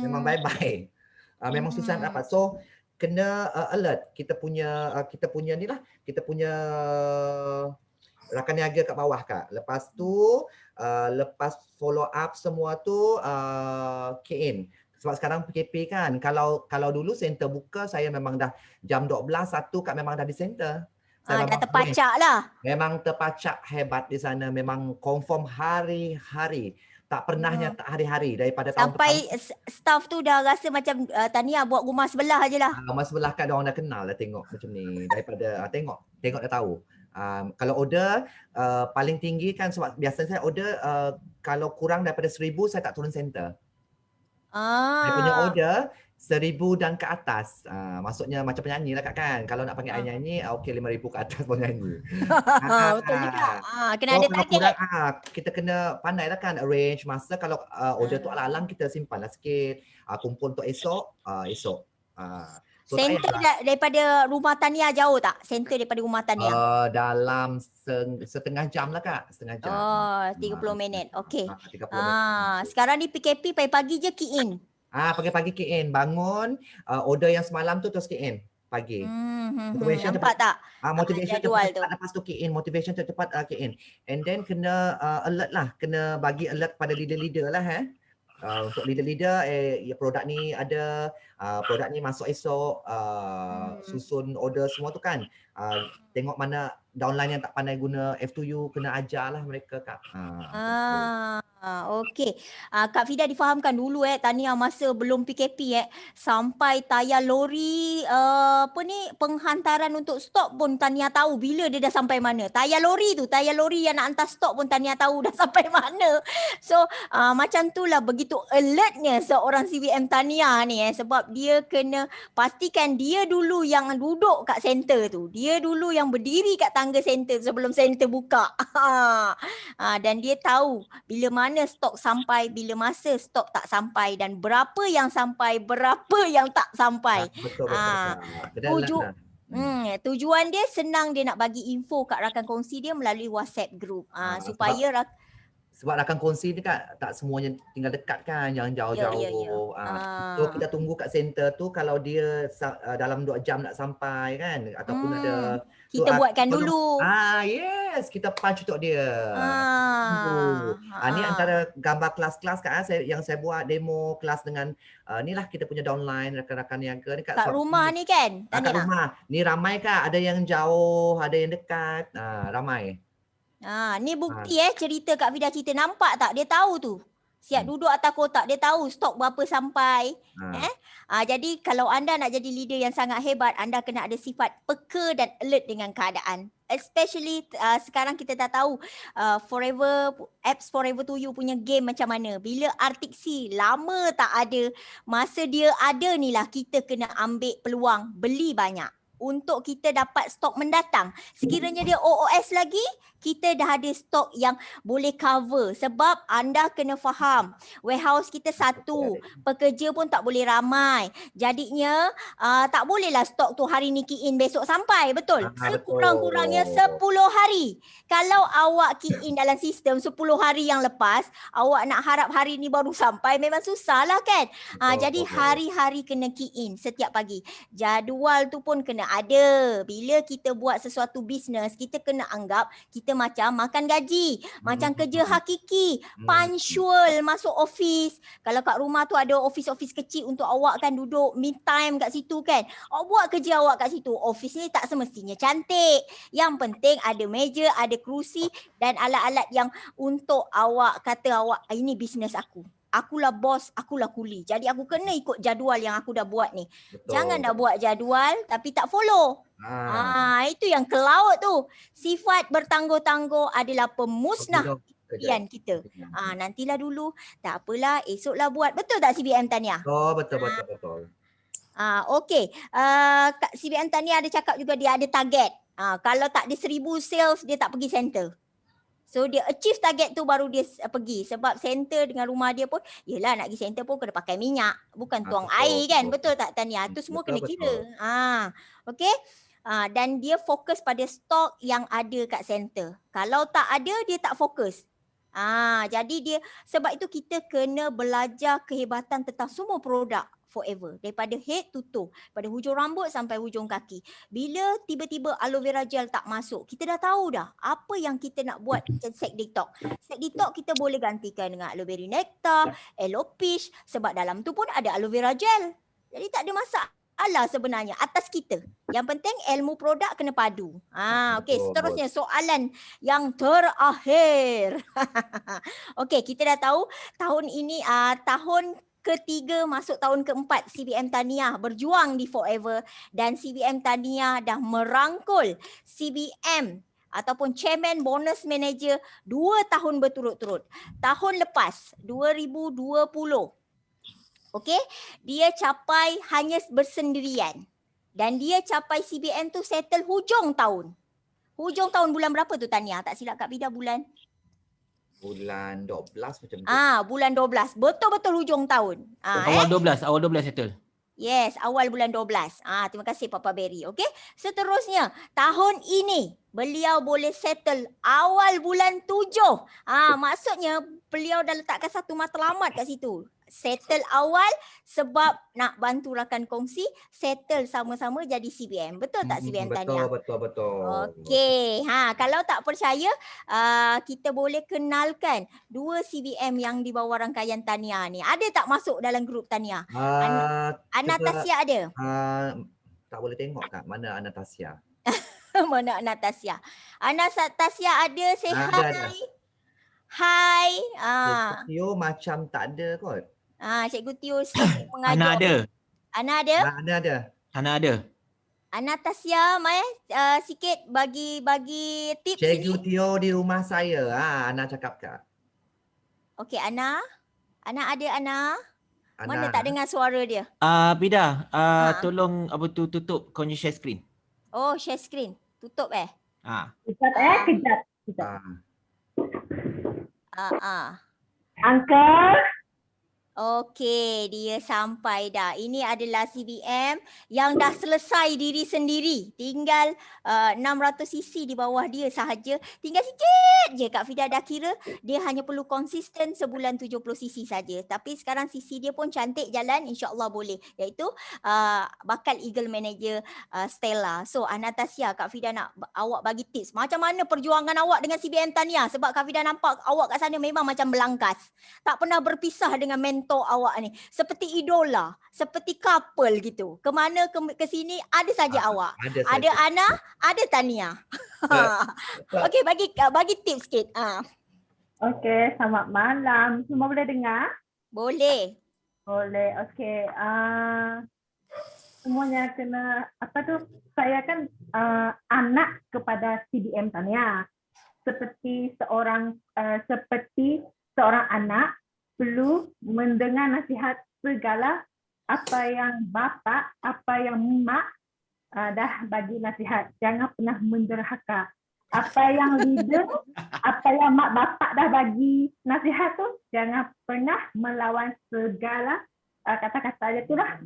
Memang bye-bye. Memang susah nak dapat. So kena alert. Kita punya ni lah, kita punya rakan niaga kat bawah Kak. Lepas tu lepas follow up semua tu key in. Sebab sekarang PKP kan. Kalau dulu center buka, saya memang dah jam 12 1 Kak memang dah di center. Dah terpacak lah. Memang terpacak hebat di sana. Memang confirm hari-hari. Tak pernahnya tak hari-hari daripada tahun sampai staff tu dah rasa macam Tania buat rumah sebelah je lah. Rumah sebelah kan orang dah kenal dah tengok macam ni. Daripada tengok dah tahu. Kalau order paling tinggi kan, sebab biasanya saya order kalau kurang daripada 1,000 saya tak turun center. Saya punya order 1,000 dan ke atas. Maksudnya macam penyanyi lah Kak kan. Kalau nak panggil I nyanyi, okey 5,000 ke atas pun nyanyi. Betul juga. Kena ada target. Kita kena pandai lah kan arrange masa. Kalau order tu alang-alang, kita simpan lah sikit. Kumpul untuk esok. So center daripada rumah Tania jauh tak? Center daripada rumah Tania? Dalam setengah jam lah Kak. Setengah jam. 30 minit. Okey. 30 minit. Sekarang ni PKP pagi-pagi je key in. Pagi-pagi key in. Bangun, order yang semalam tu terus key in pagi. Motivation nampak tak? Motivation jadual cepat, lepas tu key in. Motivation cepat key in. And then kena alert lah. Kena bagi alert pada leader-leader lah untuk leader-leader produk ni ada, produk ni masuk esok, susun order semua tu kan. Tengok mana downline yang tak pandai guna F2U, kena ajar lah mereka Kak. Okey. Kak Fida difahamkan dulu Tania masa belum PKP sampai tayar lori penghantaran untuk stok pun Tania tahu bila dia dah sampai mana. Tayar lori yang nak hantar stok pun Tania tahu dah sampai mana. So macam itulah begitu alertnya seorang CVM Tania ni sebab dia kena pastikan dia dulu yang duduk kat center tu. Dia dulu yang berdiri kat tangga center sebelum center buka. Dan dia tahu bila mana stok sampai, bila masa stok tak sampai dan berapa yang sampai, berapa yang tak sampai. Betul. Tujuan dia senang, dia nak bagi info kat rakan kongsi dia melalui WhatsApp group supaya sebab rakan kongsi ni Kak tak semuanya tinggal dekat kan, yang jauh-jauh. So kita tunggu kat center tu, kalau dia dalam 2 jam nak sampai kan, ataupun ada kita buatkan dulu. Yes, kita punch untuk dia. Ni antara gambar kelas-kelas Kak yang saya buat demo kelas dengan ni lah kita punya downline rakan-rakan yang ni Kak. Kat rumah ni kan? Kat rumah. Ni ramai Kak, ada yang jauh, ada yang dekat. Ramai. Ni bukti cerita Kak Fida cerita, nampak tak? Dia tahu tu. Siap duduk atas kotak, dia tahu stok berapa sampai. Jadi kalau anda nak jadi leader yang sangat hebat, anda kena ada sifat peka dan alert dengan keadaan. Especially sekarang kita dah tahu apps Forever to You punya game macam mana. Bila Arctic Sea lama tak ada, masa dia ada ni lah kita kena ambil peluang beli banyak untuk kita dapat stok mendatang. Sekiranya dia OOS lagi, kita dah ada stok yang boleh cover. Sebab anda kena faham, warehouse kita satu, pekerja pun tak boleh ramai. Jadinya tak bolehlah stok tu hari ni key in besok sampai, betul? Sekurang-kurangnya 10 hari. Kalau awak key in dalam sistem 10 hari yang lepas, awak nak harap hari ni baru sampai, memang susah lah kan? Jadi hari-hari kena key in setiap pagi. Jadual tu pun kena ada. Bila kita buat sesuatu bisnes, kita kena anggap kita macam makan gaji, macam kerja hakiki, punctual masuk office. Kalau kat rumah tu ada office-office kecil untuk awak kan duduk me time kat situ kan. Awak buat kerja awak kat situ. Office ni tak semestinya cantik. Yang penting ada meja, ada kerusi dan alat-alat yang untuk awak kata awak ini bisnes aku. Akulah bos, akulah kuli. Jadi aku kena ikut jadual yang aku dah buat ni. Betul. Jangan dah buat jadual tapi tak follow. Itu yang ke laut tu. Sifat bertangguh-tangguh adalah pemusnah impian kita. Nantilah dulu, tak apalah, esoklah buat. Betul tak CBM Tania? Oh, betul. Okey. Kak CBM Tania ada cakap juga dia ada target. Kalau tak ada 1,000 sales, dia tak pergi center. So dia achieve target tu baru dia pergi. Sebab center dengan rumah dia pun, yelah nak pergi center pun kena pakai minyak. Bukan tuang air kan. Betul tak Tania? Tu semua kena kira. Okey. Dan dia fokus pada stok yang ada kat center. Kalau tak ada, dia tak fokus. Jadi dia, sebab itu kita kena belajar kehebatan tentang semua produk forever. Daripada head to toe. Pada hujung rambut sampai hujung kaki. Bila tiba-tiba aloe vera gel tak masuk, kita dah tahu dah apa yang kita nak buat sec detox. Sec detox kita boleh gantikan dengan aloe berry nectar, aloe peach. Sebab dalam tu pun ada aloe vera gel. Jadi tak ada masalah sebenarnya atas kita. Yang penting ilmu produk kena padu. Okey, seterusnya soalan yang terakhir. Okey, kita dah tahu tahun ini tahun ketiga masuk tahun keempat CBM Tania berjuang di Forever dan CBM Tania dah merangkul CBM ataupun Chairman Bonus Manager 2 tahun berturut-turut. Tahun lepas 2020, okey, dia capai hanya bersendirian dan dia capai CBM tu settle hujung tahun. Hujung tahun bulan berapa tu Tania? Tak silap Kak Vida bulan? Bulan 12 macam tu. Bulan 12. Betul-betul hujung tahun. Awal 12 settle. Yes, awal bulan 12. Terima kasih Papa Berry. Okey. Seterusnya, tahun ini beliau boleh settle awal bulan 7. Maksudnya beliau dah letakkan satu matlamat kat situ. Settle awal sebab nak bantu rakan kongsi, settle sama-sama jadi CBM. Betul tak CBM Tania? Betul. Okey. Kalau tak percaya, kita boleh kenalkan 2 CBM yang di bawah rangkaian Tania ni. Ada tak masuk dalam grup Tania? Anastasia ada? Tak boleh tengok Kak, mana Anastasia? Mana Anastasia? Anastasia ada, say hi. Ada. Hai. Tio macam tak ada kot. Cikgu Tio mengajar. Ana ada. Ana ada? Ana ada. Anastasia, Mai, sikit bagi tips Cikgu ni. Tio di rumah saya. Ana cakap Kak. Okey, Ana. Ana ada Ana. Ana. Mana tak dengar suara dia? Pida, tolong tutup kau punya share screen. Oh, share screen. Tutup Kejap. Uncle. Okey, dia sampai dah. Ini adalah CBM yang dah selesai diri sendiri. Tinggal 600cc di bawah dia sahaja. Tinggal sikit je Kak Fida dah kira. Dia hanya perlu konsisten sebulan 70cc saja. Tapi sekarang cc dia pun cantik jalan. InsyaAllah boleh. Iaitu bakal Eagle Manager Stella. So Anastasia, Kak Fida nak awak bagi tips. Macam mana perjuangan awak dengan CBM Tania? Sebab Kak Fida nampak awak kat sana memang macam belangkas. Tak pernah berpisah dengan mentor awak ni. Seperti idola, seperti couple gitu. Kemana ke sini ada saja awak. Ada Ana, ada Tania. Okey, bagi tips sikit. Okey, selamat malam. Semua boleh dengar? Boleh. Okey. Semuanya kena saya kan anak kepada CBM Tania. Seperti seorang anak perlu mendengar nasihat segala apa yang bapa, apa yang mak dah bagi nasihat. Jangan pernah menderhaka. Apa yang leader, apa yang mak bapak dah bagi nasihat tu, jangan pernah melawan segala kata-kata dia tu lah.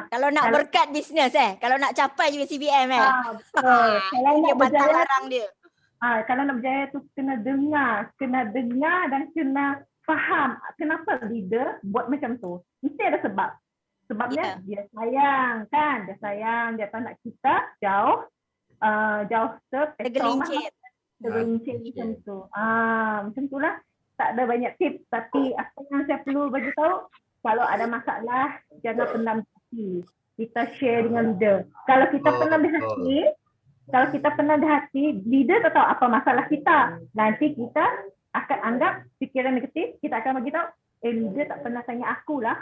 Kalau nak berkat bisnes kalau nak capai juga CBM betul. Kalau dia nak batal berjaya, larang dia. Kalau nak berjaya tu kena dengar dan kena faham kenapa leader buat macam tu. Mesti ada sebab. Sebabnya dia sayang kan, dia tak nak kita jauh tergelincir. Tergelincir macam tu. Macam tu lah. Tak ada banyak tips, tapi apa yang saya perlu bagi tahu, kalau ada masalah jangan pendam hati. Kita share dengan leader. Kalau kita pendam di hati, leader tak tahu apa masalah kita. Nanti kita akan anggap fikiran negatif, kita akan bagi tahu, leader tak pernah tanya aku lah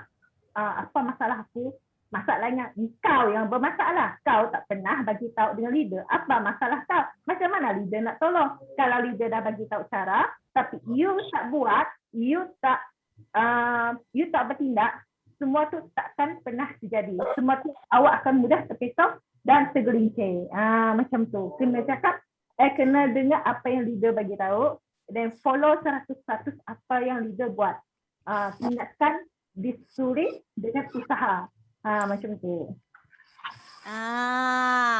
apa masalah aku. Masalahnya kau yang bermasalah. Kau tak pernah bagi tahu dengan leader apa masalah kau. Macam mana leader nak tolong? Kalau leader dah bagi tahu cara, tapi you tak buat, you tak bertindak, semua tu takkan pernah terjadi. Semua tu awak akan mudah terpesong dan tergelincir. Macam tu. Kena cakap, kena dengar apa yang leader bagi tahu dan follow 100% apa yang leader buat. Ingatkan disuruh dengan usaha. Macam tu.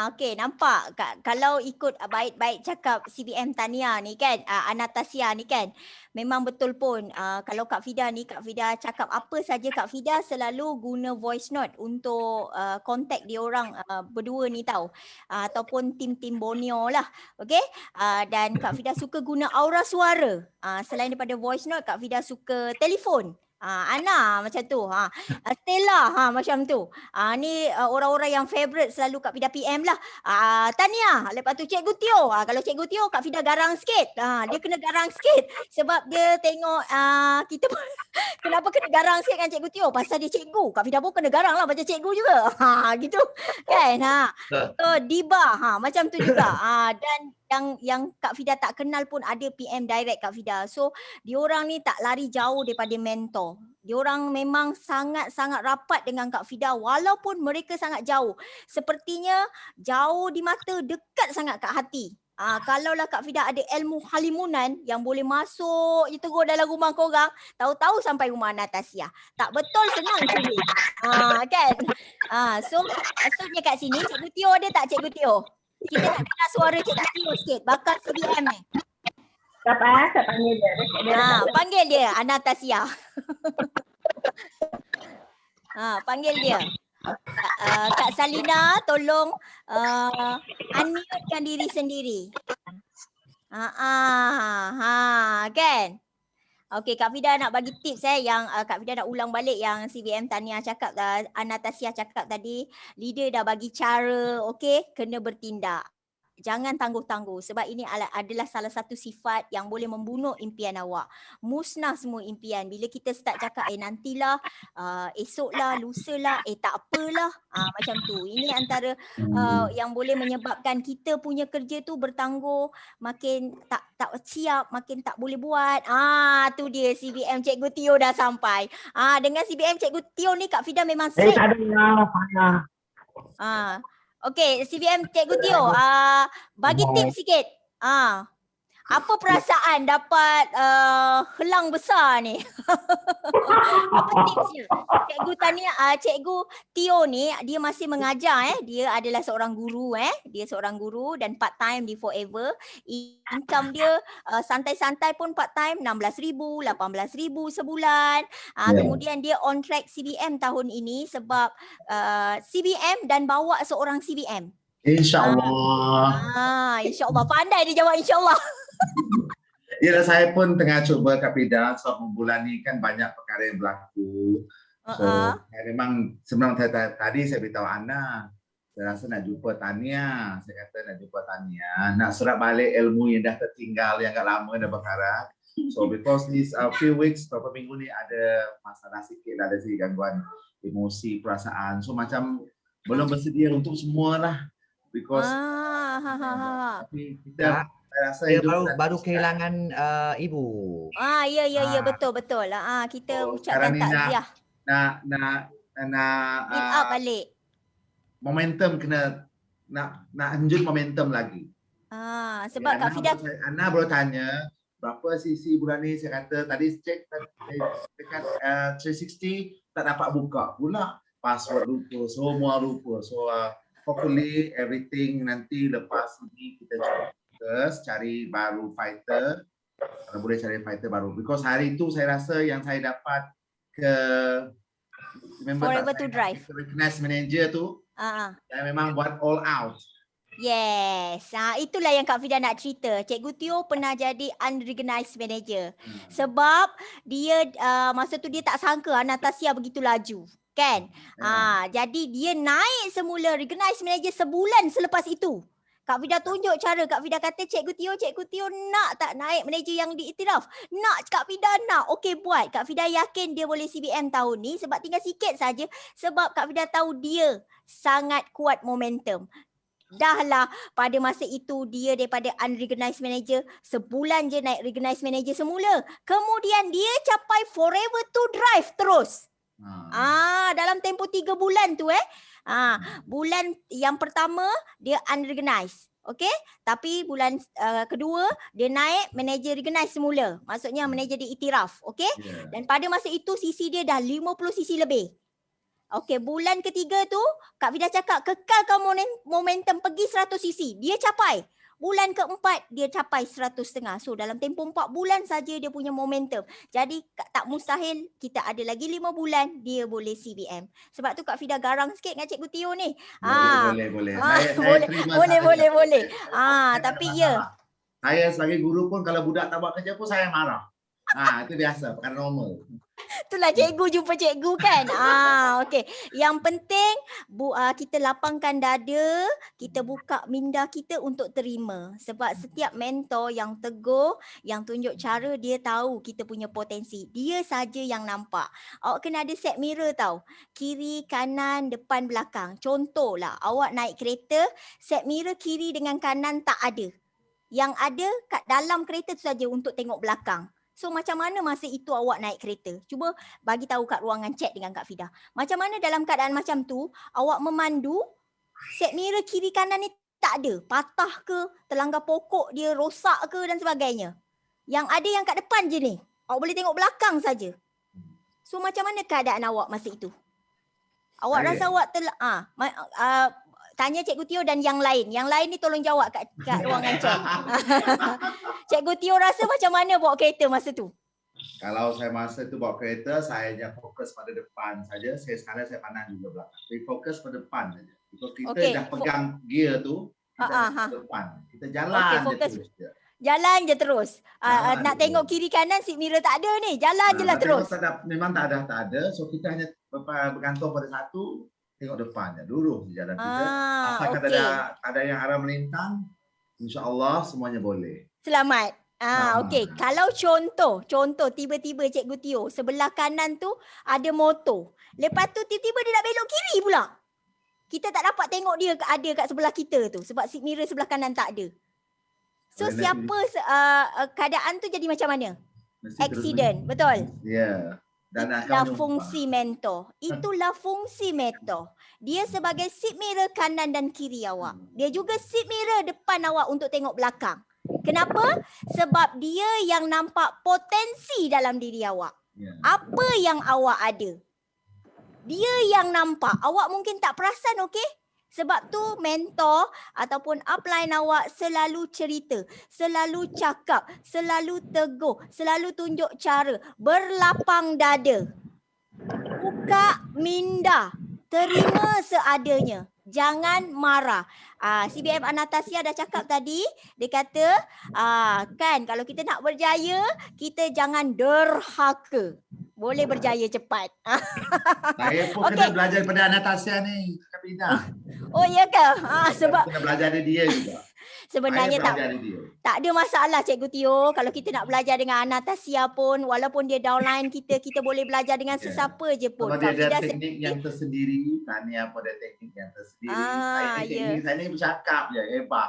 Okey, nampak kalau ikut baik-baik cakap CBM Tania ni kan, Anastasia ni kan, memang betul pun kalau Kak Fida ni, Kak Fida cakap apa saja, Kak Fida selalu guna voice note untuk contact dia orang berdua ni tahu, ataupun tim-tim Borneo lah, okey. Dan Kak Fida suka guna aura suara. Selain daripada voice note, Kak Fida suka telefon. Ana macam tu, Stella macam tu. Ni orang-orang yang favourite selalu Kak Fida PM lah. Tania, lepas tu Cikgu Tio. Kalau Cikgu Tio Kak Fida garang sikit. Dia kena garang sikit sebab dia tengok kita pun kenapa kena garang sikit kan Cikgu Tio? Pasal dia cikgu. Kak Fida pun kena garang lah macam cikgu juga. Gitu kan. So Diba macam tu juga. Dan yang Kak Fida tak kenal pun ada PM direct Kak Fida. So diorang ni tak lari jauh daripada mentor. Diorang memang sangat-sangat rapat dengan Kak Fida walaupun mereka sangat jauh. Sepertinya jauh di mata, dekat sangat kat hati. Kalaulah Kak Fida ada ilmu halimunan yang boleh masuk je terus dalam rumah korang, tahu-tahu sampai rumah Anastasia. Tak betul, senang sini. Kan? So maksudnya kat sini Cikgu Tio ada tak Cikgu Tio? Kita nak dengar suara Cikgu Tio sikit, bakal CBM ni. Siapa? Saya panggil dia. Panggil dia Anastasia. Panggil dia. Kak Salina tolong unmute-kan diri sendiri. Kan? Okey, Kak Fida nak bagi tips yang Kak Fida nak ulang balik yang CBM Tania cakap, Anastasia cakap tadi. Leader dah bagi cara, okey, kena bertindak. Jangan tangguh-tangguh sebab ini adalah salah satu sifat yang boleh membunuh impian awak. Musnah semua impian. Bila kita start cakap nantilah, esoklah, lusalah, tak apalah. Macam tu. Ini antara yang boleh menyebabkan kita punya kerja tu bertangguh, makin tak siap, makin tak boleh buat. Tu dia CBM Cikgu Tio dah sampai. Dengan CBM Cikgu Tio ni Kak Fida memang straight. Tak ada. Okey, CBM Cikgu Tio, bagi tips sikit. Apa perasaan dapat helang besar ni? Apa tipsnya? Cikgu Tania, Cikgu Tio ni dia masih mengajar Dia adalah seorang guru Dia seorang guru dan part time di Forever. Income dia santai-santai pun part time 16,000, 18,000 sebulan. Kemudian dia on track CBM tahun ini sebab CBM dan bawa seorang CBM. InsyaAllah. InsyaAllah. Pandai dia jawab insyaAllah. Ya, saya pun tengah cuba Kak Fida. So bulan ni kan banyak perkara yang berlaku. So saya memang sebenarnya tadi saya beritahu Ana, saya rasa nak jumpa Tania. Saya kata nak jumpa Tania, nak serap balik ilmu yang dah tertinggal, yang agak lama dah berkarat. So because this few weeks, beberapa minggu ni ada masalah sikit lah, ada sedikit gangguan emosi, perasaan. So macam belum bersedia untuk semualah. Because kita rasa dia baru kehilangan ibu. Ya betul lah. Kita ucapkan takziah. Nak build up balik. Momentum kena nak lanjut momentum lagi. Sebab Kak Fida Ana baru tanya berapa sisi bulan ni, saya kata tadi cek dekat 360 tak dapat buka pula, password lupa, semua lupa. So hopefully everything nanti lepas ini kita cari baru fighter, kalau boleh cari fighter baru. Because hari itu saya rasa yang saya dapat ke Forever to Drive recognize manager tu, saya memang buat all out. Yes. Itulah yang Kak Fida nak cerita. Cikgu Tio pernah jadi unrecognized manager. Sebab dia masa tu dia tak sangka Anastasia begitu laju. Kan? Jadi dia naik semula recognized manager sebulan selepas itu. Kak Fida tunjuk cara. Kak Fida kata, Cikgu Tio nak tak naik manager yang diiktiraf? Nak, Kak Fida nak. Okey, buat. Kak Fida yakin dia boleh CBM tahun ni sebab tinggal sikit saja. Sebab Kak Fida tahu dia sangat kuat momentum. Dahlah pada masa itu dia daripada unrecognized manager sebulan je naik recognized manager semula. Kemudian dia capai forever to drive terus. Dalam tempoh 3 bulan tu bulan yang pertama dia unrecognized. Okey, tapi bulan kedua dia naik manager recognized semula. Maksudnya manager diiktiraf, okey? Dan pada masa itu CC dia dah 50 CC lebih. Okey, bulan ketiga tu Kak Fida cakap kekalkan momentum pergi 100 cc. Dia capai. Bulan keempat dia capai 100.5. So dalam tempoh 4 bulan saja dia punya momentum. Jadi tak mustahil kita ada lagi 5 bulan dia boleh CBM. Sebab tu Kak Fida garang sikit dengan Cikgu Tio ni. Boleh. Boleh. Tapi ya. Saya sebagai guru pun kalau budak tak buat kerja pun saya marah. Itu biasa, perkara normal. Itulah cikgu jumpa cikgu kan. Okey. Yang penting kita lapangkan dada, kita buka minda kita untuk terima. Sebab setiap mentor yang tegur, yang tunjuk cara, dia tahu kita punya potensi. Dia saja yang nampak. Awak kena ada set mirror tau. Kiri, kanan, depan, belakang. Contohlah, awak naik kereta, set mirror kiri dengan kanan tak ada. Yang ada kat dalam kereta tu saja untuk tengok belakang. So macam mana masa itu awak naik kereta? Cuba bagi tahu kat ruangan chat dengan Kak Fida. Macam mana dalam keadaan macam tu awak memandu, set mirror kiri kanan ni tak ada. Patah ke, terlanggar pokok dia rosak ke dan sebagainya. Yang ada yang kat depan je ni. Awak boleh tengok belakang saja. So macam mana keadaan awak masa itu? Awak rasa awak tanya Cikgu Tio dan yang lain. Yang lain ni tolong jawab kat ruangan chat. Cikgu Tio rasa macam mana bawa kereta masa tu? Kalau saya masa tu bawa kereta, saya hanya fokus pada depan saja. Sekarang saya pandang juga belakang. Tapi fokus pada depan saja. Because kita dah pegang gear tu, kita ke depan. Kita jalan je terus. Jalan je terus. Nak tengok kiri kanan seat mirror tak ada ni. Jalan je lah terus. Memang tak ada. So kita hanya bergantung pada satu. Tengok depannya, lurus di jalan kita. Asalkan ada yang arah melintang, insya-Allah semuanya boleh. Selamat. Okey. Kalau contoh tiba-tiba Cikgu Tio sebelah kanan tu ada motor. Lepas tu tiba-tiba dia nak belok kiri pula. Kita tak dapat tengok dia ada kat sebelah kita tu sebab seat mirror sebelah kanan tak ada. So keadaan tu jadi macam mana? Accident, betul? Ya. Itulah fungsi mentor. Dia sebagai seat mirror kanan dan kiri awak. Dia juga seat mirror depan awak untuk tengok belakang. Kenapa? Sebab dia yang nampak potensi dalam diri awak. Apa yang awak ada. Dia yang nampak. Awak mungkin tak perasan, okey? Sebab tu mentor ataupun upline awak selalu cerita, selalu cakap, selalu tegur, selalu tunjuk cara, berlapang dada. Buka minda, terima seadanya. Jangan marah. CBM Anastasia dah cakap tadi, dia kata kan kalau kita nak berjaya, kita jangan derhaka. Boleh berjaya cepat. Saya pun kena belajar daripada Anastasia ni, Kak Fida. Oh ya ke? Sebab kena belajar dari dia juga. Sebenarnya tak ada masalah Cikgu Tio. Kalau kita nak belajar dengan Anastasia pun, walaupun dia downline kita boleh belajar dengan sesiapa je pun. Sebab dia ada teknik yang tersendiri. Tanya apa ada teknik yang tersendiri. Saya ni bercakap je. Hebat.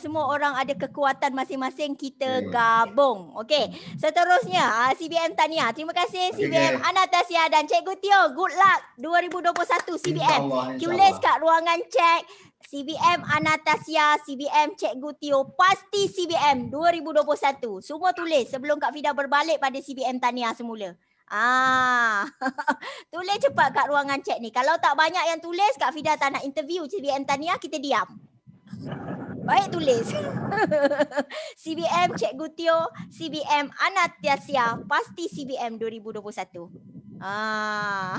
Semua orang ada kekuatan masing-masing, kita gabung. Okey. Seterusnya CBM Tania. Terima kasih CBM Anastasia dan Cikgu Tio. Good luck 2021 CBM. Tulis kat ruangan chat CBM Anastasia, CBM Cikgu Tio, pasti CBM 2021. Semua tulis sebelum Kak Fida berbalik pada CBM Tania semula. Tulis cepat kat ruangan chat ni. Kalau tak banyak yang tulis, Kak Fida tak nak interview CBM Tania, kita diam. Baik, tulis. CBM Cikgu Tio, CBM Anastasia, pasti CBM 2021. Ah.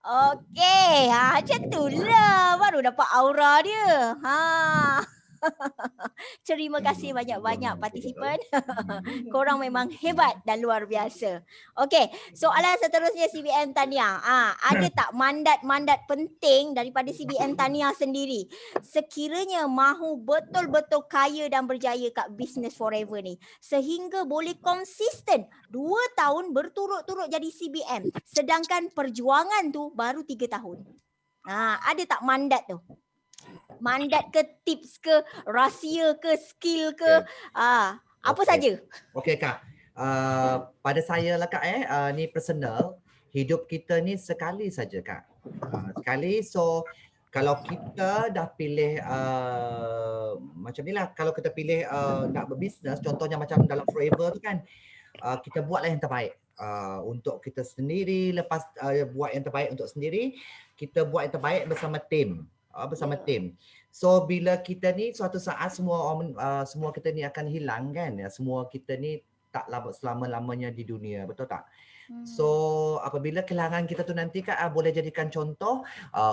Okey, macam itulah baru dapat aura dia. Terima kasih banyak-banyak partisipan. Korang memang hebat dan luar biasa. Okey, soalan seterusnya CBM Tania. Ada tak mandat-mandat penting daripada CBM Tania sendiri sekiranya mahu betul-betul kaya dan berjaya kat Business Forever ni sehingga boleh konsisten 2 tahun berturut-turut jadi CBM sedangkan perjuangan tu baru 3 tahun. Ada tak mandat tu? Mandat ke, tips ke, rahsia ke, skill ke, apa Okey. saja? Okey Kak. Pada saya lah Kak ni personal, hidup kita ni sekali saja Kak. Sekali, so kalau kita dah pilih macam ni lah, kalau kita pilih nak berbisnes, contohnya macam dalam Forever tu kan, kita buatlah yang terbaik untuk kita sendiri. Lepas buat yang terbaik untuk sendiri, kita buat yang terbaik bersama tim. Tim. So bila kita ni suatu saat semua kita ni akan hilang kan, semua kita ni tak selama-lamanya di dunia, betul tak? So apabila kehilangan kita tu nanti Kak boleh jadikan contoh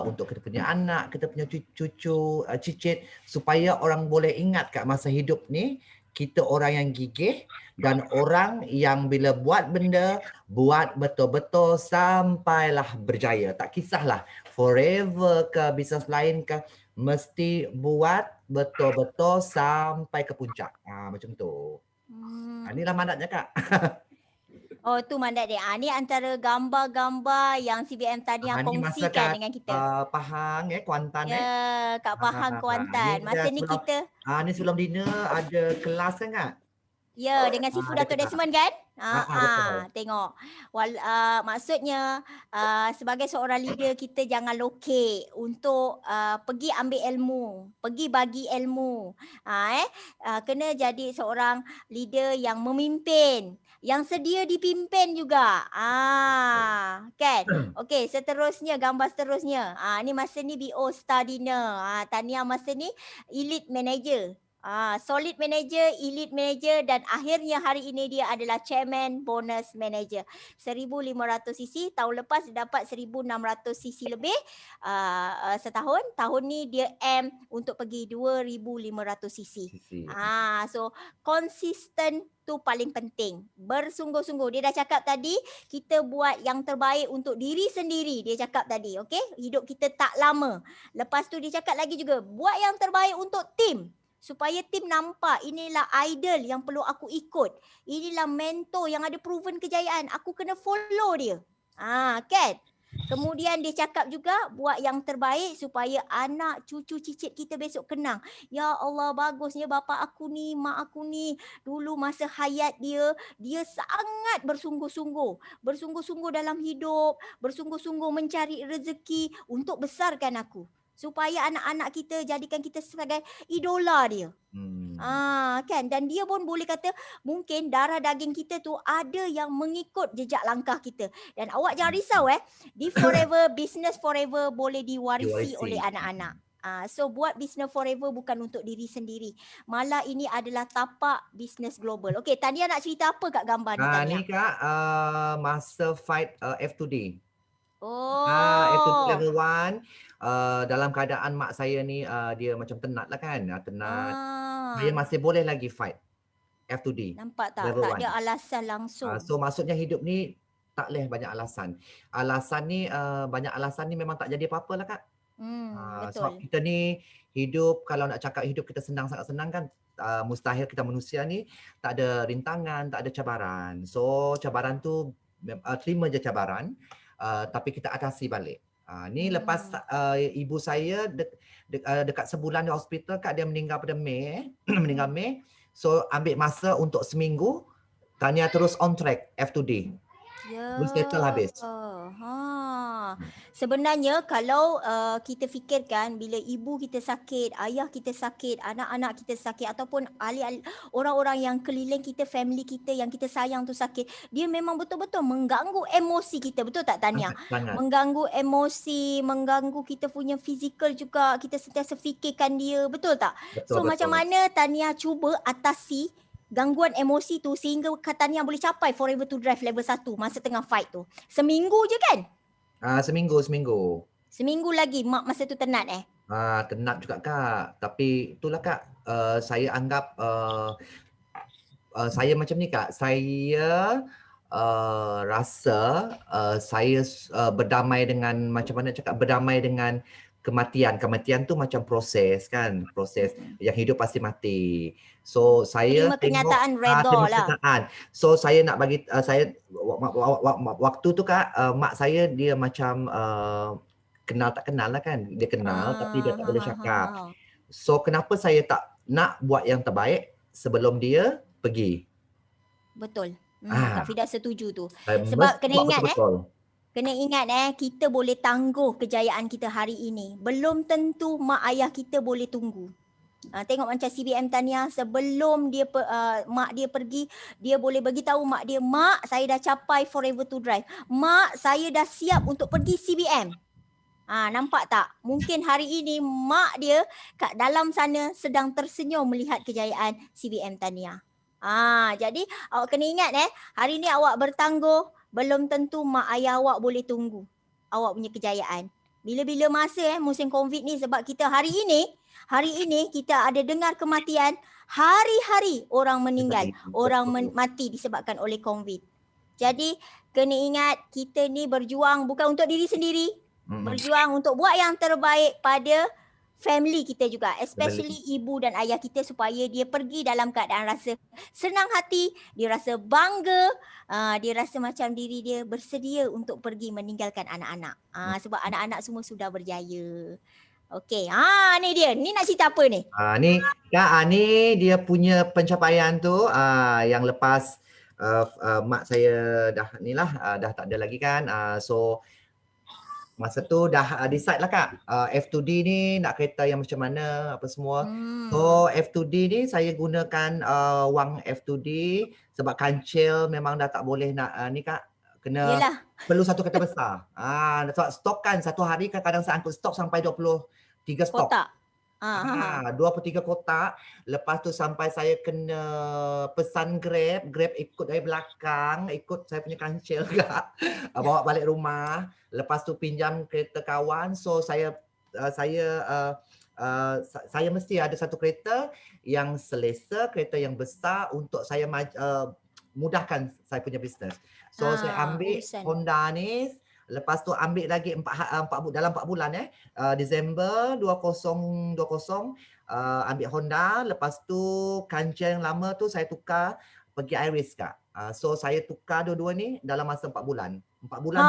untuk kita punya anak, kita punya cucu, cicit, supaya orang boleh ingat Kak masa hidup ni kita orang yang gigih dan orang yang bila buat benda buat betul-betul sampailah berjaya. Tak kisahlah Forever ke bisnes lain ke, mesti buat betul-betul sampai ke puncak. Macam tu. Inilah mandatnya Kak. Oh, tu mandat dia. Ni antara gambar-gambar yang CBM Tania Ni masa kongsikan kat dengan kita. Pahang Kuantan Ya, kat Pahang, Kuantan. Ni Masa dia ni sebelum- kita, ni sebelum dinner ada kelas kan Kak? ya, dengan Sifu ada Dato' kelas. Desmond kan? Betul. Tengok. Maksudnya sebagai seorang leader kita jangan lokek untuk pergi ambil ilmu, pergi bagi ilmu. Kena jadi seorang leader yang memimpin, yang sedia dipimpin juga. Kan? Okey, seterusnya, gambar seterusnya. Ni masa ni BO Star Dinner. Tania masa ni elite manager. Solid manager, elite manager dan akhirnya hari ini dia adalah chairman bonus manager. 1,500cc, tahun lepas dia dapat 1,600cc lebih setahun. Tahun ni dia aim untuk pergi 2,500cc. So konsisten tu paling penting. Bersungguh-sungguh. Dia dah cakap tadi, kita buat yang terbaik untuk diri sendiri. Dia cakap tadi, okey? Hidup kita tak lama. Lepas tu dia cakap lagi juga, buat yang terbaik untuk tim. Supaya tim nampak inilah idol yang perlu aku ikut. Inilah mentor yang ada proven kejayaan. Aku kena follow dia. Kan? Kemudian dia cakap juga buat yang terbaik supaya anak cucu cicit kita besok kenang. Ya Allah, bagusnya bapa aku ni, mak aku ni. Dulu masa hayat dia sangat bersungguh-sungguh. Bersungguh-sungguh dalam hidup. Bersungguh-sungguh mencari rezeki untuk besarkan aku. Supaya anak-anak kita jadikan kita sebagai idola dia. Kan, dan dia pun boleh kata mungkin darah daging kita tu ada yang mengikut jejak langkah kita. Dan awak jangan risau di Forever Business Forever boleh diwarisi oleh anak-anak. So buat Business Forever bukan untuk diri sendiri. Malah ini adalah tapak bisnes global. Okey, Tania nak cerita apa kat gambar ni Tania? Ni Kak masa fight F2D. Oh. F2D level 1. Dalam keadaan mak saya ni dia macam tenat lah kan. Tenat. Saya masih boleh lagi fight F2D. Nampak tak? Level Tak 1. ada alasan langsung. So maksudnya hidup ni tak boleh banyak alasan. Banyak alasan ni memang tak jadi apa-apa lah Kak. Betul. Sebab kita ni hidup, kalau nak cakap hidup kita senang, sangat senang kan, mustahil kita manusia ni tak ada rintangan, tak ada cabaran. So cabaran tu terima je cabaran, tapi kita atasi balik. Ni lepas ibu saya dekat sebulan di hospital Kak, dia meninggal pada Mei, meninggal Mei. So ambil masa untuk seminggu, Tania terus on track F2D. Terus settle habis. Sebenarnya kalau kita fikirkan bila ibu kita sakit, ayah kita sakit, anak-anak kita sakit ataupun ahli-ahli orang-orang yang keliling kita, family kita yang kita sayang tu sakit, dia memang betul-betul mengganggu emosi kita, betul tak Tania? Sangat. Mengganggu emosi, mengganggu kita punya fizikal juga, kita sentiasa fikirkan dia, betul tak? Betul, Macam mana Tania cuba atasi gangguan emosi tu sehingga Kak Tania boleh capai Forever to Drive level 1 masa tengah fight tu? Seminggu je kan? Seminggu. Seminggu lagi mak masa tu tenat Tenat juga Kak. Tapi itulah Kak, saya anggap saya macam ni Kak. Saya rasa saya berdamai dengan, macam mana cakap, berdamai dengan kematian. Kematian tu macam proses kan, proses yang hidup pasti mati. So saya Terima kenyataan redha terima lah. kenyataan. So saya nak bagi saya waktu tu Kak, mak saya dia macam kenal tak kenal lah kan. Dia kenal tapi dia tak boleh cakap. So kenapa saya tak nak buat yang terbaik sebelum dia pergi? Betul. Kak Fida setuju tu. Saya Sebab mesti kena buat ingat betul-betul. Kena ingat kita boleh tangguh kejayaan kita hari ini. Belum tentu mak ayah kita boleh tunggu. Tengok macam CBM Tania, sebelum dia mak dia pergi, dia boleh bagi tahu mak dia, mak saya dah capai Forever to Drive. Mak saya dah siap untuk pergi CBM. Nampak tak? Mungkin hari ini mak dia kat dalam sana sedang tersenyum melihat kejayaan CBM Tania. Jadi awak kena ingat hari ni awak bertangguh, belum tentu mak ayah awak boleh tunggu awak punya kejayaan. Bila-bila masa musim COVID ni, sebab kita hari ini kita ada dengar kematian, hari-hari orang meninggal, orang mati disebabkan oleh COVID. Jadi kena ingat kita ni berjuang bukan untuk diri sendiri, berjuang untuk buat yang terbaik pada family kita juga, especially ibu dan ayah kita, supaya dia pergi dalam keadaan rasa senang hati, dia rasa bangga, dia rasa macam diri dia bersedia untuk pergi meninggalkan anak-anak. Sebab anak-anak semua sudah berjaya. Okey, ni dia. Ni nak cerita apa ni? Ni Kak, ni dia punya pencapaian tu yang lepas mak saya dah dah tak ada lagi kan. So masa tu dah decide lah Kak, F2D ni nak kereta yang macam mana, apa semua. So F2D ni saya gunakan wang F2D sebab kancil memang dah tak boleh nak ni Kak, kena Yelah. perlu satu kereta besar. Sebab stok kan satu hari kadang-kadang saya angkut stok sampai 23 stok. Kotak. 23 kotak. Lepas tu sampai saya kena pesan Grab ikut dari belakang, ikut saya punya kancil Kak, bawa balik rumah. Lepas tu pinjam kereta kawan. So saya mesti ada satu kereta yang selesa, kereta yang besar untuk saya mudahkan saya punya bisnes. So saya ambil Honda ni. Lepas tu ambil lagi dalam 4 bulan Disember 2020 ambil Honda. Lepas tu kancil yang lama tu saya tukar pergi Iris Kak. So saya tukar dua-dua ni dalam masa 4 bulan. 4 bulan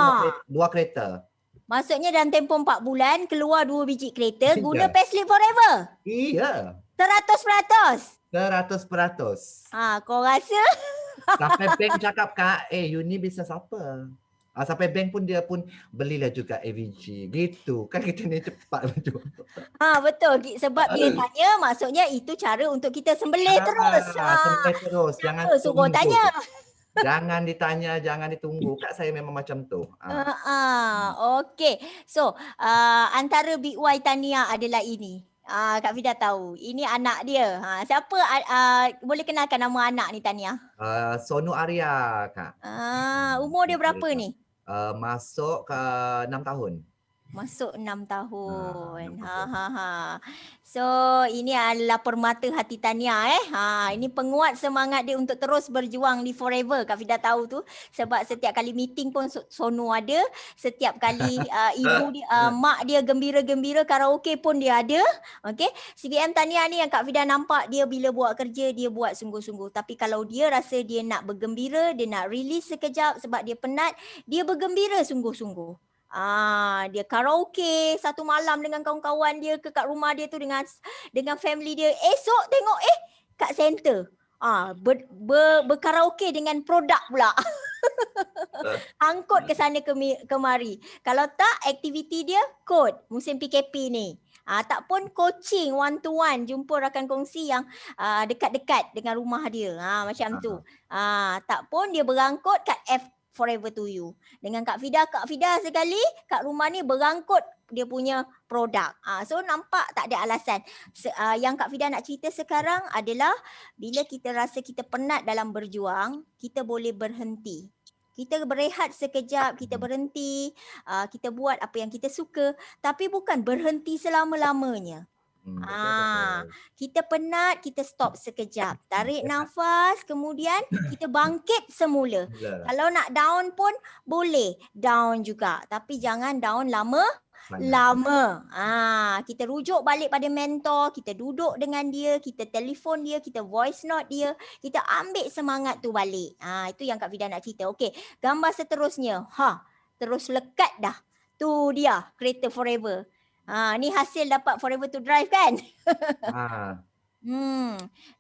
dua kereta. Maksudnya dalam tempoh 4 bulan keluar 2 biji kereta guna Payslip Forever. Iya. 100%. 100%. Kau rasa? Sampai bank cakap Kak, you ni bisnes apa? Sampai bank pun dia pun belilah juga AVG. Gitu. Kan kita ni cepat berjuang. Betul. Sebab dia tanya, maksudnya itu cara untuk kita sembelih terus. Sembelih terus. Jangan suruh tanya. Jangan ditanya, jangan ditunggu. Kak saya memang macam tu. Okey. So, antara Big Y Tania adalah ini. Kak Fida tahu. Ini anak dia. Siapa boleh kenalkan nama anak ni Tania? Sonu Arya Kak. Umur dia berapa ni? Masuk ke 6 tahun. Masuk 6 tahun. So ini adalah permata hati Tania ini penguat semangat dia untuk terus berjuang di Forever. Kak Fida tahu tu sebab setiap kali meeting pun Sonu ada, setiap kali ibu dia mak dia gembira-gembira, karaoke pun dia ada. Okey, CBM Tania ni yang Kak Fida nampak dia bila buat kerja dia buat sungguh-sungguh, tapi kalau dia rasa dia nak bergembira, dia nak release sekejap sebab dia penat, dia bergembira sungguh-sungguh. Dia karaoke satu malam dengan kawan-kawan dia kat rumah dia tu dengan family dia. Esok tengok kat center berkaraoke dengan produk pula. Angkut ke sana kemari. Kalau tak aktiviti dia kod musim PKP ni. Tak pun coaching one to one, jumpa rakan kongsi yang dekat-dekat dengan rumah dia. Macam tu. Tak pun dia berangkut kat forever to you. Dengan Kak Fida sekali kat rumah ni berangkut dia punya produk. So nampak tak ada alasan. Yang Kak Fida nak cerita sekarang adalah bila kita rasa kita penat dalam berjuang, kita boleh berhenti. Kita berehat sekejap, kita berhenti, kita buat apa yang kita suka, tapi bukan berhenti selama-lamanya. Kita penat, kita stop sekejap. Tarik nafas, kemudian kita bangkit semula. Kalau nak down pun boleh down juga. Tapi jangan down lama. Kita rujuk balik pada mentor, kita duduk dengan dia, kita telefon dia, kita voice note dia, kita ambil semangat tu balik. Itu yang Kak Fida nak cerita. Okey, gambar seterusnya. Terus lekat dah. Tu dia, Creator Forever. Ni hasil dapat Forever to Drive kan?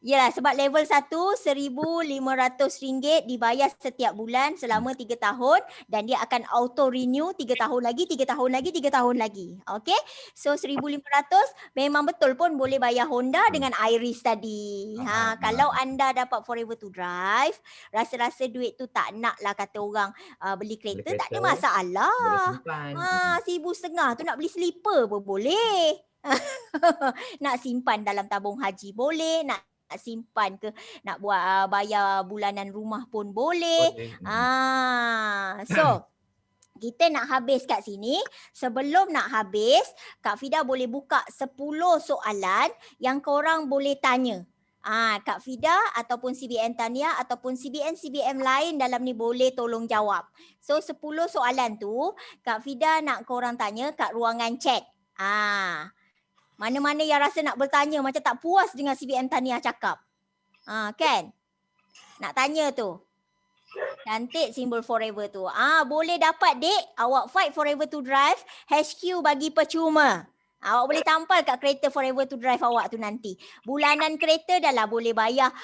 Yalah, sebab level 1 RM1,500 dibayar setiap bulan selama 3 tahun dan dia akan auto renew 3 tahun lagi, 3 tahun lagi, 3 tahun lagi. Okay, so RM1,500 memang betul pun boleh bayar Honda dengan Iris tadi. Kalau anda dapat Forever to Drive, rasa-rasa duit tu tak nak lah kata orang beli kereta, tak ada masalah. RM1,500 tu nak beli slipper pun boleh. Nak simpan dalam tabung haji boleh, nak simpan ke nak buat bayar bulanan rumah pun boleh. So kita nak habis kat sini. Sebelum nak habis, Kak Fida boleh buka 10 soalan yang korang boleh tanya. Kak Fida ataupun CBN Tania ataupun CBN lain dalam ni boleh tolong jawab. So 10 soalan tu Kak Fida nak korang tanya kat ruangan chat. Mana-mana yang rasa nak bertanya macam tak puas dengan CBN Tania cakap. Kan? Nak tanya tu. Cantik simbol forever tu. Boleh dapat dek. Awak fight Forever to Drive. HQ bagi percuma. Awak boleh tampal kat kereta Forever to Drive awak tu nanti. Bulanan kereta dah lah boleh bayar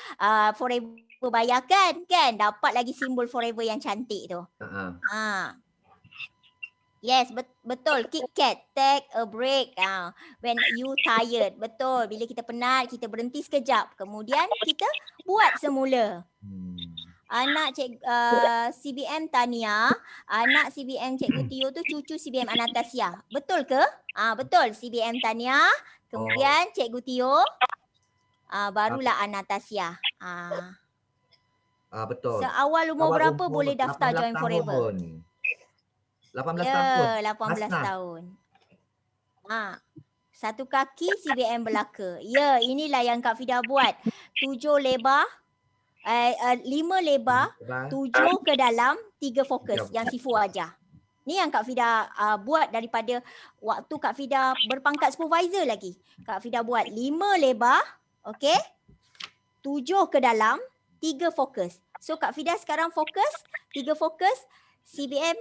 Forever bayarkan. Kan? Dapat lagi simbol forever yang cantik tu. Yes, betul. Kit Kat, take a break when you tired. Betul. Bila kita penat, kita berhenti sekejap. Kemudian kita buat semula. Anak CBM Tania, anak CBM Cikgu Tio tu cucu CBM Anastasia. Betul ke? Betul. CBM Tania, kemudian Cikgu Tio, barulah Anastasia. Betul. Seawal umur berapa boleh daftar join Forever? 18 tahun. 18 tahun. Satu kaki CBM belaka. Ya, inilah yang Kak Fida buat. 7 lebar, 5 lebar, 7 ke dalam, 3 fokus yang Sifu ajar. Ni yang Kak Fida buat daripada waktu Kak Fida berpangkat supervisor lagi. Kak Fida buat 5 lebar, okey? 7 ke dalam, 3 fokus. So Kak Fida sekarang fokus, 3 fokus, CBM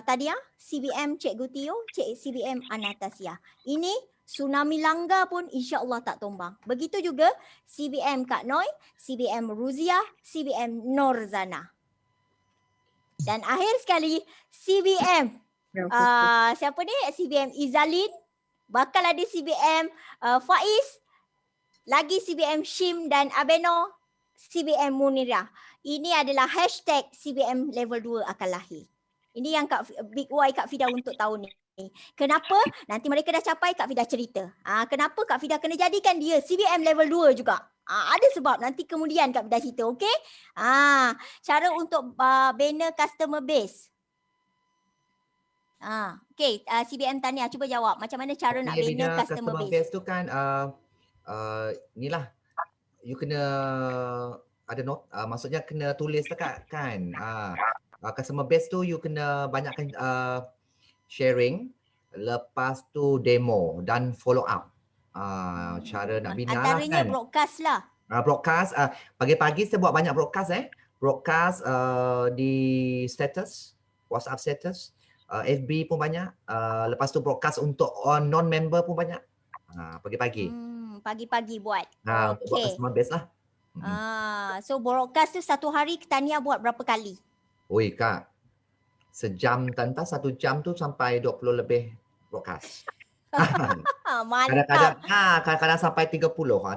Tania, CBM Cikgu Tio, CBM Anastasia. Ini tsunami langgar pun insya-Allah tak tumbang. Begitu juga CBM Kak Noi, CBM Ruzia, CBM Norzana. Dan akhir sekali CBM siapa ni? CBM Izalin, bakal ada CBM Faiz, lagi CBM Shim dan Abeno, CBM Munirah. Ini adalah hashtag CBM level 2 akan lahir. Ini yang Big Y Kak Fida untuk tahun ni. Kenapa? Nanti mereka dah capai, Kak Fida cerita. Kenapa Kak Fida kena jadikan dia CBM level 2 juga? Ada sebab, nanti kemudian Kak Fida cerita, okey? Cara untuk bina customer base. Okey, CBM Tania cuba jawab. Macam mana cara nak bina customer base tu kan, inilah, you kena ada note, maksudnya kena tulis dekat kan. Customer base tu you kena banyakkan sharing, lepas tu demo dan follow up. Cara nak bina lah kan. Antaranya broadcast lah. Broadcast, pagi-pagi saya buat banyak broadcast broadcast di status, WhatsApp status, FB pun banyak, lepas tu broadcast untuk non-member pun banyak. Pagi-pagi. Pagi-pagi buat. Untuk buat customer base lah. So broadcast tu satu hari Tania buat berapa kali? Oi Kak, sejam tanta 1 jam tu sampai 20 lebih broadcast. Mantap. Kadang-kadang sampai 30.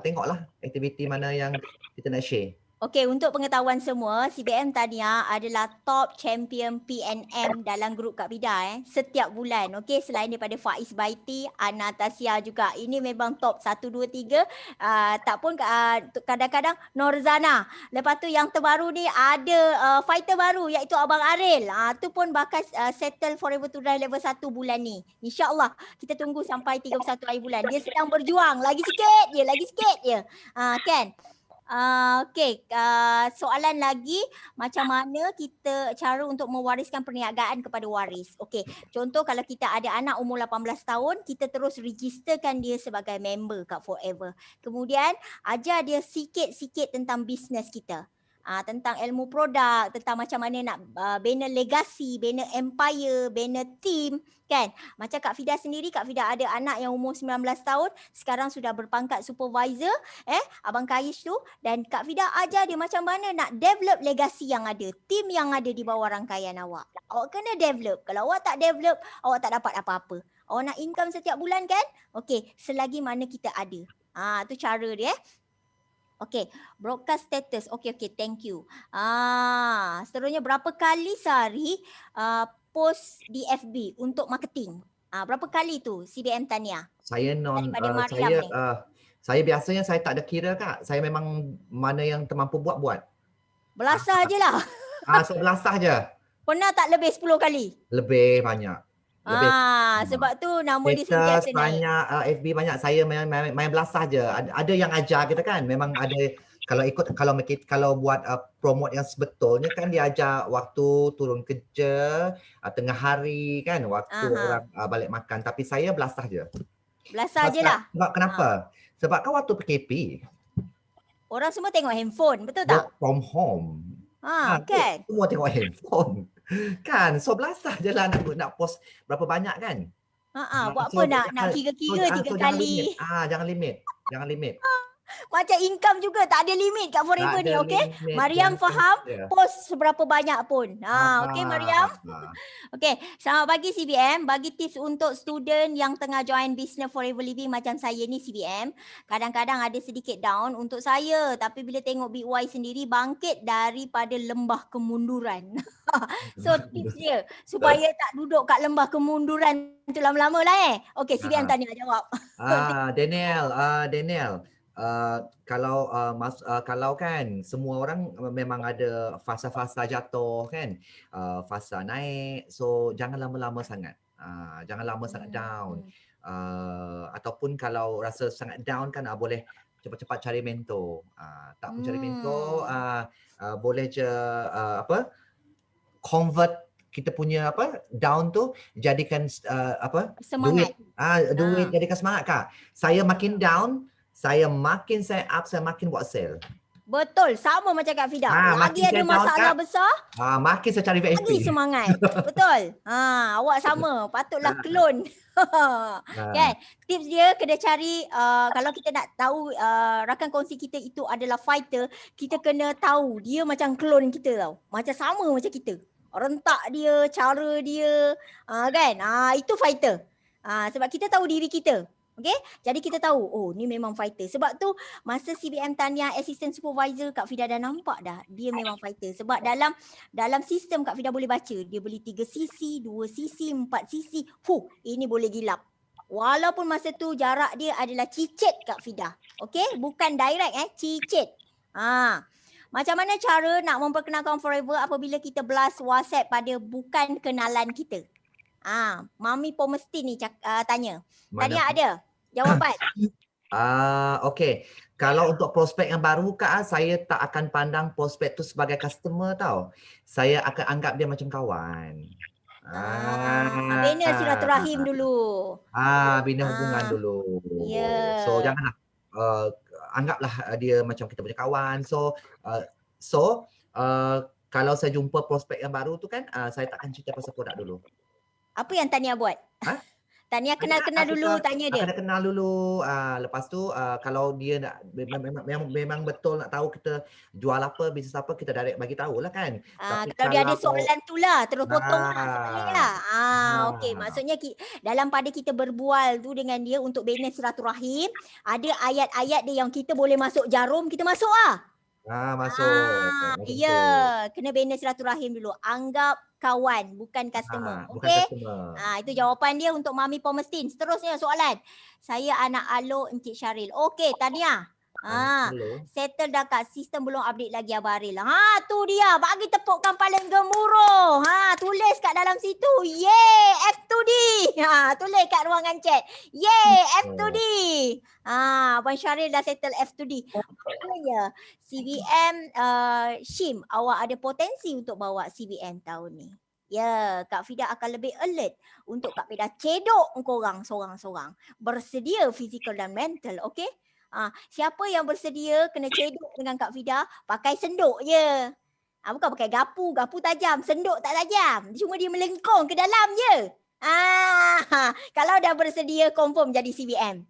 Tengoklah aktiviti mana yang kita nak share. Okey, untuk pengetahuan semua, CBM Tania adalah top champion PNM dalam grup Kak Fida setiap bulan. Okey, selain daripada Faiz Baiti, Anastasia juga. Ini memang top 1 2 3. Tak pun kadang-kadang Norzana. Lepas tu yang terbaru ni ada fighter baru iaitu Abang Aril. Tu pun bakal settle Forever to Drive level 1 bulan ni. InsyaAllah kita tunggu sampai 31 hari bulan. Dia sedang berjuang. Lagi sikit je. Kan? Okey, soalan lagi, macam mana kita cara untuk mewariskan perniagaan kepada waris. Okey, contoh kalau kita ada anak umur 18 tahun, kita terus registerkan dia sebagai member kat Forever. Kemudian ajar dia sikit-sikit tentang bisnes kita. Tentang ilmu produk, tentang macam mana nak bina legasi, bina empire, bina team, kan? Macam Kak Fida sendiri, Kak Fida ada anak yang umur 19 tahun, sekarang sudah berpangkat supervisor, Abang Kaish tu, dan Kak Fida ajar dia macam mana nak develop legasi yang ada, team yang ada di bawah rangkaian awak. Awak kena develop. Kalau awak tak develop, awak tak dapat apa-apa. Awak nak income setiap bulan kan? Okey, selagi mana kita ada. Tu cara dia. Okey, broadcast status. Okey, thank you. Seterusnya berapa kali sehari post di FB untuk marketing? Berapa kali tu CBM Tania? Saya Daripada Mariam ni. saya biasanya saya tak ada kira Kak. Saya memang mana yang termampu buat. Belasah je lah. Saya belasah je. Pernah tak lebih 10 kali? Lebih banyak. Sebab tu nama dia sentiasa naik. Banyak, FB banyak. Saya main belasah je. Ada yang ajar kita kan. Memang ada kalau buat promote yang sebetulnya kan dia ajar waktu turun kerja, tengah hari kan, waktu orang balik makan. Tapi saya belasah je. Belasah je lah. Sebab kenapa? Sebab kan waktu PKP. Orang semua tengok handphone, betul tak? Work from home. Kan? Semua tengok handphone. Kan? So belasah je lah nak post berapa banyak kan? Buat apa nak kira-kira 3 kali. Jangan limit. Macam income juga tak ada limit kat Forever ni, okey? Mariam faham, post seberapa banyak pun. Okey Mariam? Okey, selamat pagi CBM. Bagi tips untuk student yang tengah join business Forever Living macam saya ni CBM. Kadang-kadang ada sedikit down untuk saya, tapi bila tengok Big Y sendiri bangkit daripada lembah kemunduran. So tips dia supaya tak duduk kat lembah kemunduran tu lama-lama lah Okey, CBM Tania jawab. Daniel. Kalau kan semua orang memang ada fasa-fasa jatuh kan, fasa naik, so jangan lama-lama sangat, jangan lama sangat down, ataupun kalau rasa sangat down kan boleh cepat-cepat cari mentor, tak pun cari mentor, boleh je convert kita punya down tu jadikan semangat. Duit jadikan semangat Kak. Saya makin down, saya makin up, saya makin buat sale. Betul, sama macam Kak Fida. Lagi ada masalah besar, makin saya cari VIP. lagi semangat. Betul. Awak sama, patutlah clone. Kan? Tips dia kena cari, kalau kita nak tahu rakan kongsi kita itu adalah fighter, kita kena tahu dia macam clone kita tau. Macam sama macam kita. Rentak dia, cara dia, kan? Itu fighter. Sebab kita tahu diri kita. Okay, jadi kita tahu, ni memang fighter. Sebab tu masa CBM Tania assistant supervisor, Kak Fida dah nampak dah dia memang fighter. Sebab dalam sistem Kak Fida boleh baca, dia beli 3 cc, 2 cc, 4 cc. Ini boleh gilap. Walaupun masa tu jarak dia adalah cicit Kak Fida. Okay, bukan direct cicit. Macam mana cara nak memperkenalkan Forever apabila kita blast WhatsApp pada bukan kenalan kita? Mami Pomesti ni tanya. Tania ada jawapan? Okey. Kalau untuk prospek yang baru Kak, saya tak akan pandang prospek tu sebagai customer tau. Saya akan anggap dia macam kawan. Bina silaturahim dulu. Bina hubungan dulu. Yeah. So janganlah anggaplah dia macam kita punya kawan. So kalau saya jumpa prospek yang baru tu kan, saya tak akan cerita pasal produk dulu. Apa yang Tania buat? Tania kenal dulu, tanya dia. Kena kenal dulu. Lepas tu kalau dia nak memang betul nak tahu kita jual apa, bisnes apa, kita direct bagi tahulah kan. Kalau dia ada soalan tu lah, terus potong lah. Okey, maksudnya dalam pada kita berbual tu dengan dia untuk bina silaturahim, ada ayat-ayat dia yang kita boleh masuk jarum, kita masuk lah. Masuk. Macam Ya, tu. kena bina silaturahim dulu. Anggap kawan, bukan customer. Bukan Okey? customer. Itu jawapan dia untuk Mami Pomestin. Seterusnya soalan. Saya anak Alo Encik Syaril. Okey, Tania. Hello. Settle dah kat sistem belum update lagi Abang Aril. Tu dia. Bagi tepukkan paling gemuruh. Tulis kat dalam situ. Yeay, F2D. Tulis kat ruangan chat. Yeay, F2D. Abang Syaril dah settle F2D. Maknanya CBM Shim, awak ada potensi untuk bawa CBM tahun ni. Ya, Kak Fida akan lebih alert untuk Kak Fida cedok korang seorang-seorang. Bersedia fizikal dan mental, okey? Siapa yang bersedia kena cedok dengan Kak Fida, pakai senduk je. Bukan pakai gapu, gapu tajam, senduk tak tajam. Cuma dia melengkung ke dalam je. Kalau dah bersedia confirm jadi CBM.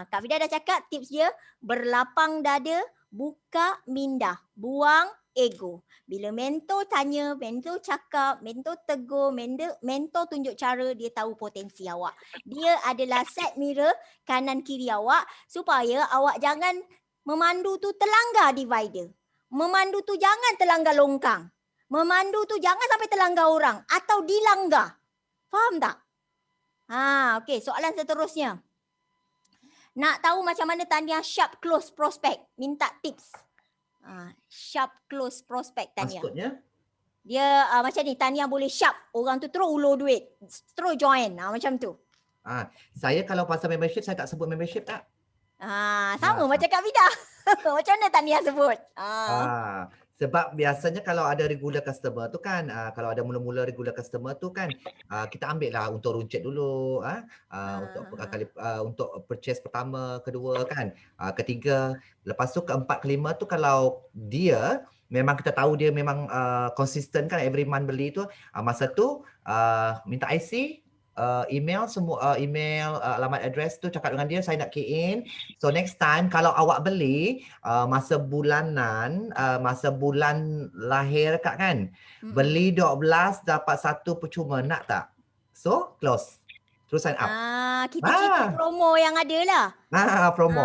Kak Fida dah cakap tips dia, berlapang dada, buka minda, buang ego. Bila mentor tanya, mentor cakap, mentor tegur, mentor tunjuk cara, dia tahu potensi awak. Dia adalah set mirror kanan kiri awak supaya awak jangan memandu tu terlanggar divider. Memandu tu jangan terlanggar longkang. Memandu tu jangan sampai terlanggar orang atau dilanggar. Faham tak? Okey, soalan seterusnya. Nak tahu macam mana Tania sharp close prospect? Minta tips. Sharp close prospect Tania. Maksudnya? Dia macam ni, Tania boleh sharp. Orang tu terus ulur duit. Terus join. Macam tu. Saya kalau pasal membership, saya tak sebut membership tak? Sama macam Kak Vida. Macam mana Tania sebut? Sebab biasanya kalau ada regular customer tu kan, kalau ada mula-mula regular customer tu kan, kita ambil lah untuk runcit dulu, untuk purchase pertama, kedua kan, ketiga, lepas tu keempat, kelima tu kalau dia memang kita tahu dia memang konsisten kan every month beli tu, masa tu minta IC, email semua, email, alamat address tu, cakap dengan dia saya nak key in. So next time kalau awak beli masa bulanan, masa bulan lahir Kak kan, beli 12 dapat 1 percuma, nak tak? So close. Terus sign up. Kita cerita promo yang ada lah. Promo.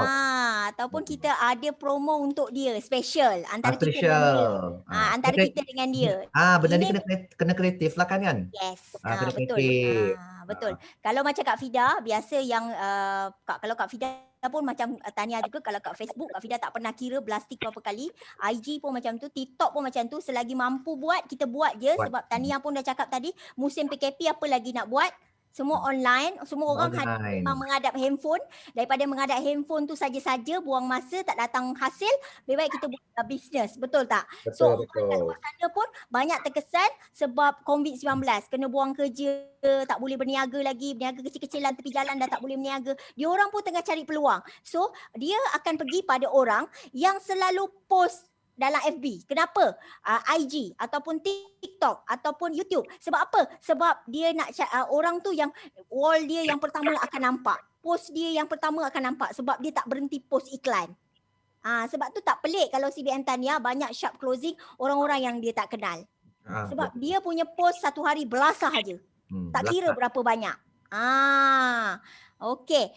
Ataupun kita ada promo untuk dia, special antara kita Special. dengan dia. Antara kita dengan dia. Benda ni kena kreatif lah kan? Yes. Kena Betul. kreatif. Betul. Kalau macam Kak Fida, biasa yang kalau Kak Fida pun macam Tania juga, kalau kat Facebook Kak Fida tak pernah kira blastik berapa kali, IG pun macam tu, TikTok pun macam tu, selagi mampu buat, kita buat je. Sebab Tania pun dah cakap tadi, musim PKP apa lagi nak buat? Semua online, semua orang memang menghadap handphone. Daripada menghadap handphone tu saja-saja, buang masa, tak datang hasil, lebih baik kita buat bisnes, betul tak? Betul. Kat luar sana pun banyak terkesan sebab COVID-19, kena buang kerja, tak boleh berniaga lagi, berniaga kecil-kecilan tepi jalan dah tak boleh berniaga. Dia orang pun tengah cari peluang. So, dia akan pergi pada orang yang selalu post dalam FB. Kenapa? IG ataupun TikTok ataupun YouTube. Sebab apa? Sebab dia nak orang tu yang wall dia yang pertama akan nampak. Post dia yang pertama akan nampak sebab dia tak berhenti post iklan. Sebab tu tak pelik kalau CBM Tania banyak sharp closing orang-orang yang dia tak kenal. Sebab dia punya post satu hari belasah aja. Tak kira berapa banyak. Okey.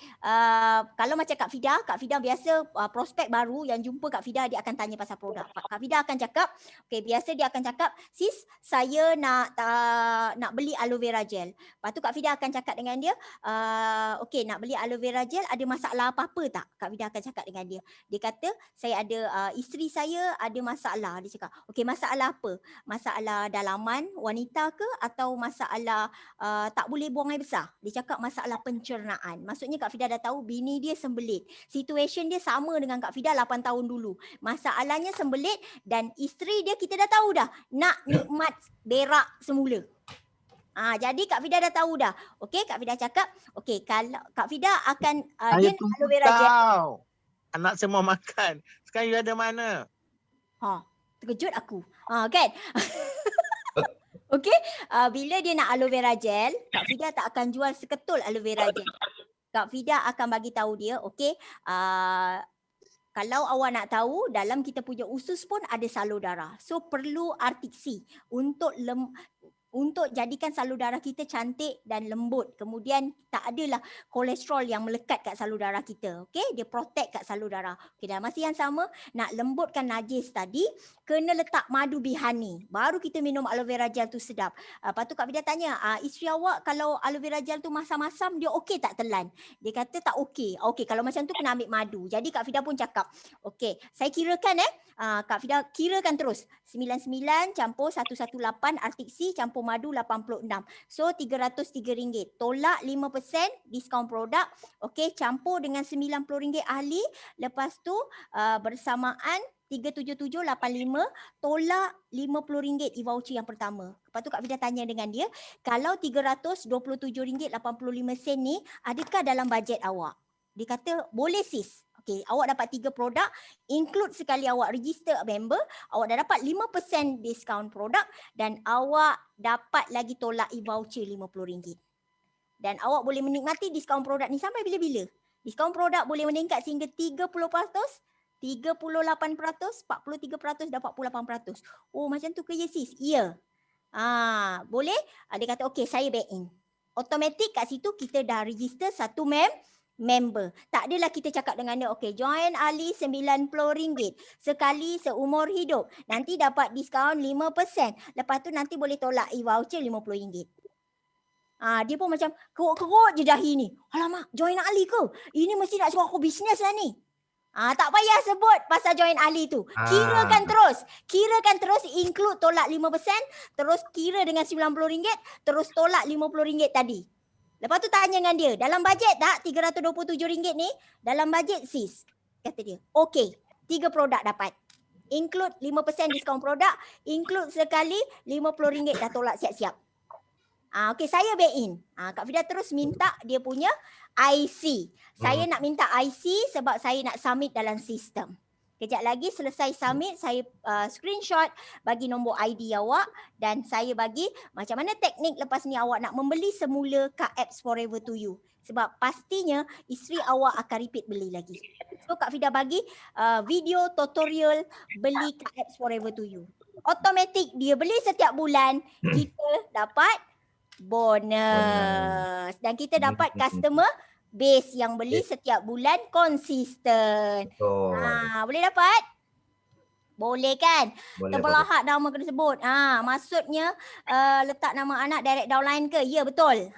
Kalau macam Kak Fida biasa prospek baru yang jumpa Kak Fida, dia akan tanya pasal produk. Kak Fida akan cakap, biasa dia akan cakap, sis, saya nak beli aloe vera gel. Lepas tu Kak Fida akan cakap dengan dia, nak beli aloe vera gel, ada masalah apa-apa tak? Kak Fida akan cakap dengan dia. Dia kata, saya ada isteri saya ada masalah. Dia cakap, masalah apa? Masalah dalaman wanita ke atau masalah tak boleh buang air besar? Dia cakap masalah pencernaan. Maksudnya Kak Fida dah tahu bini dia sembelit. Situation dia sama dengan Kak Fida 8 tahun dulu. Masalahnya sembelit dan isteri dia kita dah tahu dah nak nikmat berak semula. Jadi Kak Fida dah tahu dah. Okey, Kak Fida cakap, kalau Kak Fida akan dia nak aloe vera gel. Anak saya mau makan. Sekarang you ada mana? Terkejut aku. Kan? Okey, bila dia nak aloe vera gel, Kak Fida tak akan jual seketul aloe vera gel. Kak Fida akan bagi tahu dia, kalau awak nak tahu, dalam kita punya usus pun ada salur darah. So perlu RTC untuk untuk jadikan salur darah kita cantik dan lembut. Kemudian tak adalah kolesterol yang melekat kat salur darah kita. Okey, dia protect kat salur darah. Okey, dalam masa yang sama nak lembutkan najis tadi, kena letak madu bihani. Baru kita minum aloe vera gel tu sedap. Lepas tu Kak Vida tanya, isteri awak kalau aloe vera gel tu masam-masam dia okey tak telan? Dia kata tak okey. Okey, kalau macam tu kena ambil madu. Jadi Kak Vida pun cakap, okey, saya kirakan Kak Vida kirakan terus. 99 campur 118 artik C campur madu 86. So RM303. Tolak 5% diskaun produk. Okey, campur dengan RM90 ahli. Lepas tu bersamaan 37785 tolak RM50 e-voucher yang pertama. Lepas tu Kak Vida tanya dengan dia, kalau RM327.85 ni adakah dalam bajet awak? Dia kata boleh sis. Okey, awak dapat 3 produk, include sekali awak register member, awak dah dapat 5% diskaun produk dan awak dapat lagi tolak e-voucher RM50. Dan awak boleh menikmati diskaun produk ni sampai bila-bila. Diskaun produk boleh meningkat sehingga 30%, 38%, 43% dan 48%. Oh, macam tu ke ya sis? Ya. Boleh? Dia kata okey, saya back in. Automatik kat situ kita dah register satu member. Tak adalah kita cakap dengan dia, okey, join Ali RM90 sekali seumur hidup. Nanti dapat diskaun 5%. Lepas tu nanti boleh tolak e-voucher RM50. Dia pun macam kerut-kerut je dahi ni. Alamak, join Ali ke? Ini mesti nak suruh aku bisnes lah ni. Tak payah sebut pasal join Ali tu. Kirakan terus include tolak 5%, terus kira dengan RM90, terus tolak RM50 tadi. Lepas tu tanya dengan dia, dalam bajet tak RM327 ni? Dalam bajet sis. Kata dia, okey, 3 produk dapat. Include 5% diskaun produk, include sekali RM50 dah tolak siap-siap. Okey, saya back in. Kak Vida terus minta dia punya IC. Saya nak minta IC sebab saya nak submit dalam sistem. Kejap lagi selesai submit, saya screenshot bagi nombor ID awak dan saya bagi macam mana teknik lepas ni awak nak membeli semula kat Apps Forever to You. Sebab pastinya isteri awak akan repeat beli lagi. So Kak Vida bagi video tutorial beli kat Apps Forever to You. Automatik dia beli setiap bulan, kita dapat bonus. Dan kita dapat customer base yang beli setiap bulan konsisten. Boleh dapat? Boleh kan? Terbelahak nama kena sebut. Maksudnya letak nama anak direct downline ke? Ya, betul.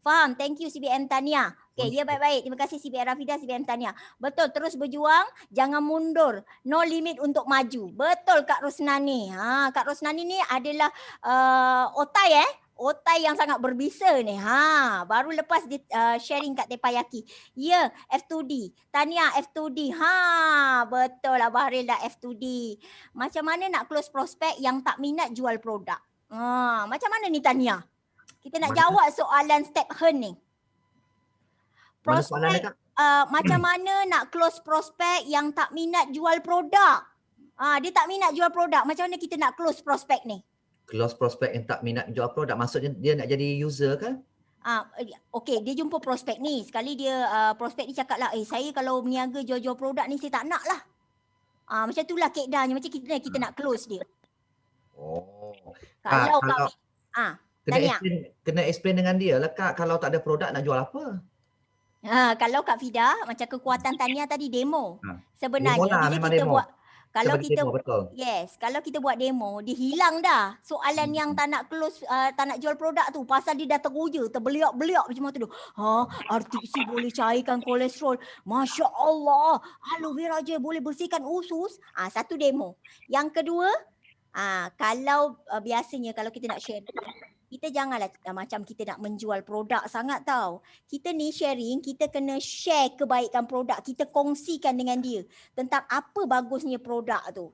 Faham. Thank you CBM Tania. Okey, ya baik-baik. Terima kasih CBM Rafida, CBM Tania. Betul, terus berjuang, jangan mundur. No limit untuk maju. Betul Kak Rosnani. Kak Rosnani ni adalah otai otai yang sangat berbisa ni. Baru lepas dia sharing kat Tepayaki. Ya, F2D. Tania F2D. Betul lah Bahril dah F2D. Macam mana nak close prospek yang tak minat jual produk? Macam mana ni Tania? Kita nak jawab soalan Step Hen ni. Prospek, macam mana nak close prospek yang tak minat jual produk? Dia tak minat jual produk. Macam mana kita nak close prospek ni? Close prospect yang tak minat jual produk, maksudnya dia nak jadi user kan? Okey, dia jumpa prospek ni. Sekali dia prospek ni cakap lah, saya kalau berniaga jual-jual produk ni saya tak nak lah. Macam itulah keadaannya. Macam kita nak close dia. Kalau kena explain dengan dia lah Kak, kalau tak ada produk nak jual apa? Kalau Kak Fida, macam kekuatan Tania tadi demo. Sebenarnya demo lah, bila kita demo. buat kalau kita demo, betul. Kalau kita buat demo, dia hilang dah soalan yang tak nak close, tak nak jual produk tu pasal dia dah teruja, terbeliak-beliak macam tu. Artik C boleh cairkan kolesterol. Masya Allah, aloe vera je boleh bersihkan usus. Satu demo. Yang kedua, kalau biasanya kalau kita nak share, kita janganlah macam kita nak menjual produk sangat tau. Kita ni sharing, kita kena share kebaikan produk. Kita kongsikan dengan dia tentang apa bagusnya produk tu.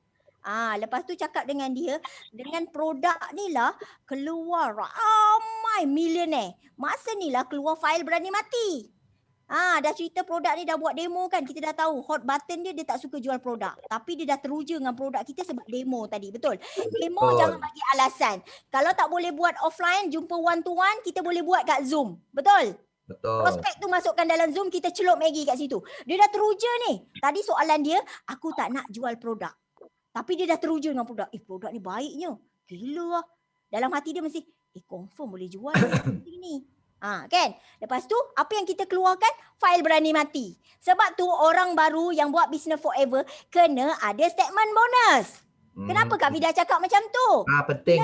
Lepas tu cakap dengan dia, dengan produk ni lah keluar ramai millionaire. Masa ni lah keluar File Berani Mati. Dah cerita produk ni dah buat demo kan. Kita dah tahu hot button dia tak suka jual produk. Tapi dia dah teruja dengan produk kita sebab demo tadi. Betul? Demo jangan bagi alasan. Kalau tak boleh buat offline, jumpa one to one, kita boleh buat kat Zoom. Betul? Betul. Prospek tu masukkan dalam Zoom, kita celup Maggie kat situ. Dia dah teruja ni. Tadi soalan dia, aku tak nak jual produk. Tapi dia dah teruja dengan produk. Produk ni baiknya. Gila lah. Dalam hati dia mesti, confirm boleh jual ni. Kan? Lepas tu, apa yang kita keluarkan? Fail berani mati. Sebab tu orang baru yang buat business forever kena ada statement bonus. Kenapa Kak Vida cakap macam tu? Penting.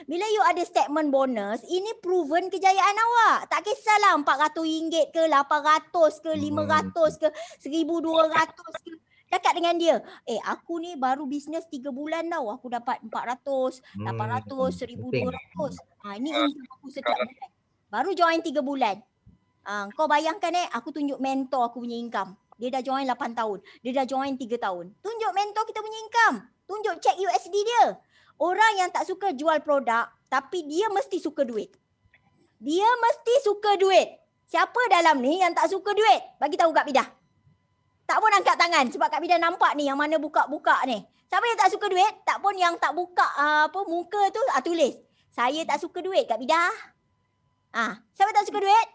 Bila you ada statement bonus, ini proven kejayaan awak. Tak kisahlah RM400 ke, RM800 ke, RM500 ke, RM1,200 ke. Cakap dengan dia, aku ni baru bisnes 3 bulan tau. Aku dapat RM400, RM800, RM1,200. Ini income aku setiap bulan. Baru join 3 bulan. Kau bayangkan aku tunjuk mentor aku punya income. Dia dah join 8 tahun. Dia dah join 3 tahun. Tunjuk mentor kita punya income. Tunjuk check USD dia. Orang yang tak suka jual produk, tapi dia mesti suka duit. Dia mesti suka duit. Siapa dalam ni yang tak suka duit? Bagi tahu Kak Vida. Tak pun angkat tangan sebab Kak Vida nampak ni yang mana buka-buka ni. Siapa yang tak suka duit? Tak pun yang tak buka muka tu tulis. Saya tak suka duit Kak Vida. Siapa tak suka duit?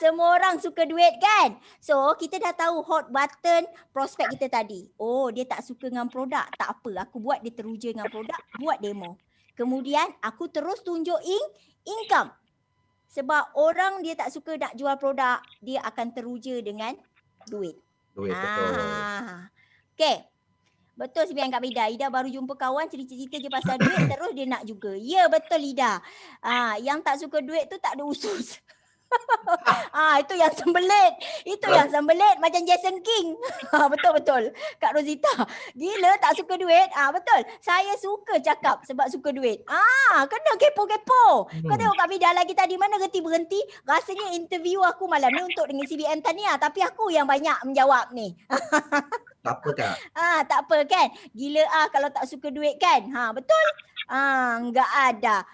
Semua orang suka duit kan? So, kita dah tahu hot button prospek kita tadi. Oh, dia tak suka dengan produk. Tak apa, aku buat dia teruja dengan produk, buat demo. Kemudian, aku terus tunjuk income. Sebab orang dia tak suka nak jual produk, dia akan teruja dengan duit. Betul. Okay. Betul sebenarnya Kak Vida. Ida baru jumpa kawan cerita-cerita je pasal duit, terus dia nak juga. Ya, betul Ida. Yang tak suka duit tu tak ada usus. Itu yang sembelit. Itu yang sembelit macam Jason King. Betul-betul. Kak Rosita. Gila tak suka duit. Betul. Saya suka cakap sebab suka duit. Kena kepo-kepo. Kau tengok Kak Vida lagi tadi mana berhenti. Rasanya interview aku malam ni untuk dengan CBM Tania. Tapi aku yang banyak menjawab ni. Tak apa Kak. Tak apa kan. Gila kalau tak suka duit kan. Betul. Enggak ada.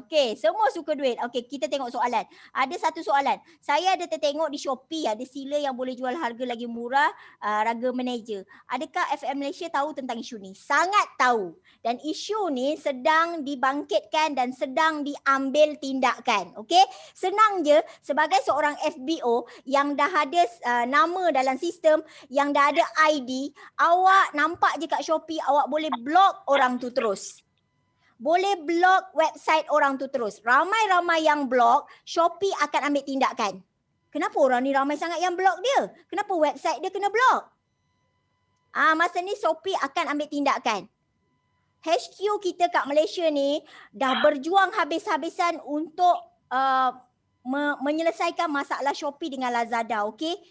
Okey, semua suka duit. Okey, kita tengok soalan. Ada satu soalan. Saya ada tertengok di Shopee ada sila yang boleh jual harga lagi murah, raga manager. Adakah FM Malaysia tahu tentang isu ni? Sangat tahu. Dan isu ni sedang dibangkitkan dan sedang diambil tindakan. Okey? Senang je sebagai seorang FBO yang dah ada nama dalam sistem, yang dah ada ID, awak nampak je kat Shopee, awak boleh block orang tu terus. Boleh block website orang tu terus. Ramai-ramai yang block, Shopee akan ambil tindakan. Kenapa orang ni ramai sangat yang block dia? Kenapa website dia kena block? Masa ni Shopee akan ambil tindakan. HQ kita kat Malaysia ni dah berjuang habis-habisan untuk menyelesaikan masalah Shopee dengan Lazada, okey?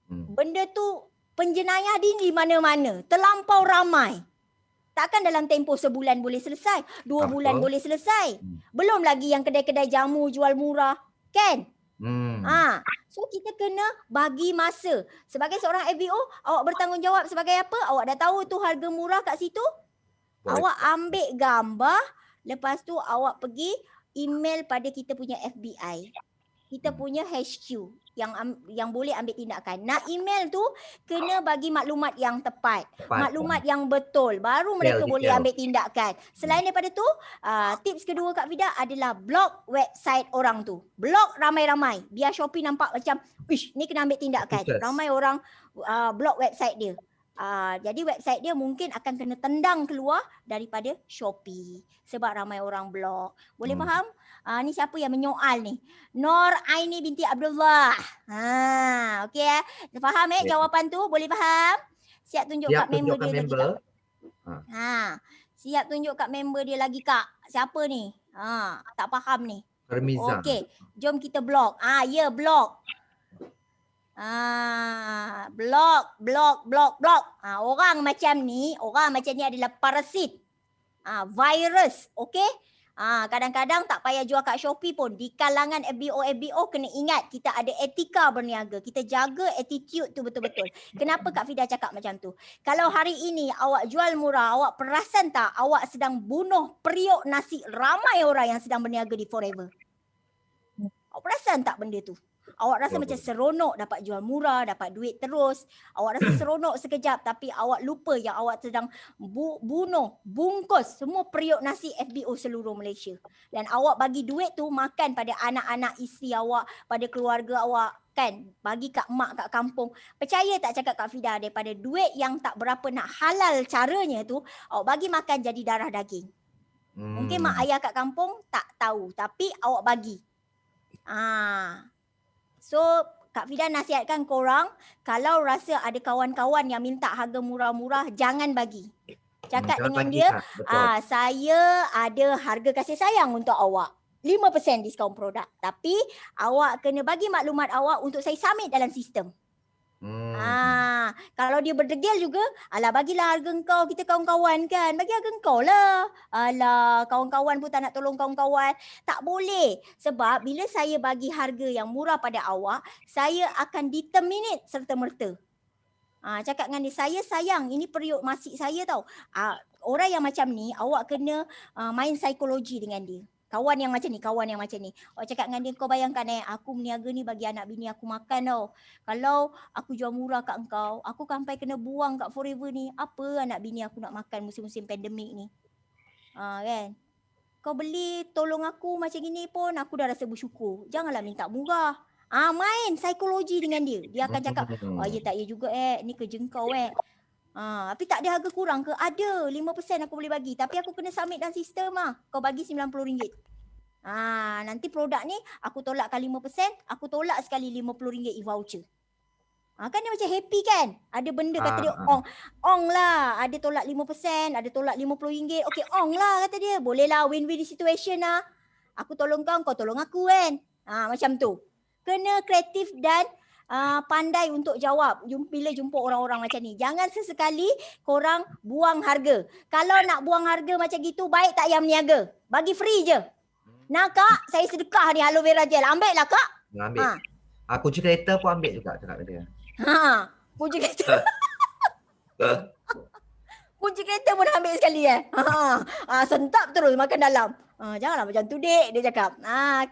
Benda tu penjenayah di mana-mana, terlampau ramai. Takkan dalam tempoh sebulan boleh selesai, 2 bulan boleh selesai. Belum lagi yang kedai-kedai jamu jual murah, kan? So kita kena bagi masa. Sebagai seorang FBO, awak bertanggungjawab sebagai apa? Awak dah tahu tu harga murah kat situ? Awak ambil gambar, lepas tu awak pergi email pada kita punya FBI. Kita punya HQ yang boleh ambil tindakan. Nak email tu kena bagi maklumat yang tepat. Maklumat yang betul. Baru mereka boleh ambil tindakan. Selain daripada tu, tips kedua Kak Vida adalah block website orang tu. Block ramai-ramai. Biar Shopee nampak macam, wish, ni kena ambil tindakan. Ramai orang block website dia. Jadi website dia mungkin akan kena tendang keluar daripada Shopee. Sebab ramai orang block. Boleh faham? Ni siapa yang menyoal ni? Nur Aini binti Abdullah. Okey faham jawapan tu? Boleh faham? Siap tunjuk kat member dia lagi Kak. Siap tunjuk kat member dia lagi Kak. Siapa ni? Tak faham ni. Permiza. Okey, jom kita block. Ya, block. Block. Orang macam ni adalah parasit. Virus, okey? Kadang-kadang tak payah jual kat Shopee pun. Di kalangan FBO kena ingat kita ada etika berniaga. Kita jaga attitude tu betul-betul. Kenapa Kak Vida cakap macam tu? Kalau hari ini awak jual murah, awak perasan tak awak sedang bunuh periuk nasi ramai orang yang sedang berniaga di Forever? Awak perasan tak benda tu? Awak rasa macam seronok dapat jual murah, dapat duit terus. Awak rasa seronok sekejap tapi awak lupa yang awak sedang bungkus semua periuk nasi FBO seluruh Malaysia. Dan awak bagi duit tu makan pada anak-anak isteri awak, pada keluarga awak, kan, bagi kat mak kat kampung. Percaya tak cakap Kak Fida, daripada duit yang tak berapa nak halal caranya tu, awak bagi makan jadi darah daging. Mungkin mak ayah kat kampung tak tahu tapi awak bagi. So Kak Fida nasihatkan korang, kalau rasa ada kawan-kawan yang minta harga murah-murah, jangan bagi. Cakap dengan dia, saya ada harga kasih sayang untuk awak. 5% diskaun produk. Tapi awak kena bagi maklumat awak untuk saya submit dalam sistem. Kalau dia berdegil juga, alah bagilah harga engkau, kita kawan-kawan kan. Bagi harga engkau lah. Alah, kawan-kawan pun tak nak tolong kawan-kawan. Tak boleh. Sebab bila saya bagi harga yang murah pada awak, saya akan determinate serta-merta. Cakap dengan dia, saya sayang, ini periuk masik saya tau. Orang yang macam ni, awak kena main psikologi dengan dia. Kawan yang macam ni. Awak cakap dengan dia, kau bayangkan aku meniaga ni bagi anak bini aku makan tau. Kalau aku jual murah kat engkau, aku sampai kena buang kat Forever ni. Apa anak bini aku nak makan musim-musim pandemik ni? Kan? Kau beli tolong aku macam gini pun aku dah rasa bersyukur. Janganlah minta murah. Main psikologi dengan dia. Dia akan cakap, ya tak ya juga ni kerja kau tapi tak ada harga kurang ke? Ada, 5% aku boleh bagi. Tapi aku kena submit dalam sistem Kau bagi RM90. Nanti produk ni aku tolakkan 5%, aku tolak sekali RM50 e-voucher. Kan dia macam happy kan? Ada benda kata dia ong lah. Ada tolak 5%, ada tolak RM50. Okey, ong lah kata dia. Boleh lah win-win situation Aku tolong kau tolong aku kan? Macam tu. Kena kreatif dan pandai untuk jawab bila jumpa orang-orang macam ni. Jangan sesekali korang buang harga. Kalau nak buang harga macam gitu, baik tak yang meniaga. Bagi free je. Nak kak, saya sedekah ni aloe vera gel. Ambil lah kak. Ambil. Kunci kereta pun ambil juga cakap dia. Kunci kereta. Kunci kereta pun ambil sekali sentap terus makan dalam. Janganlah macam tu dek, dia cakap.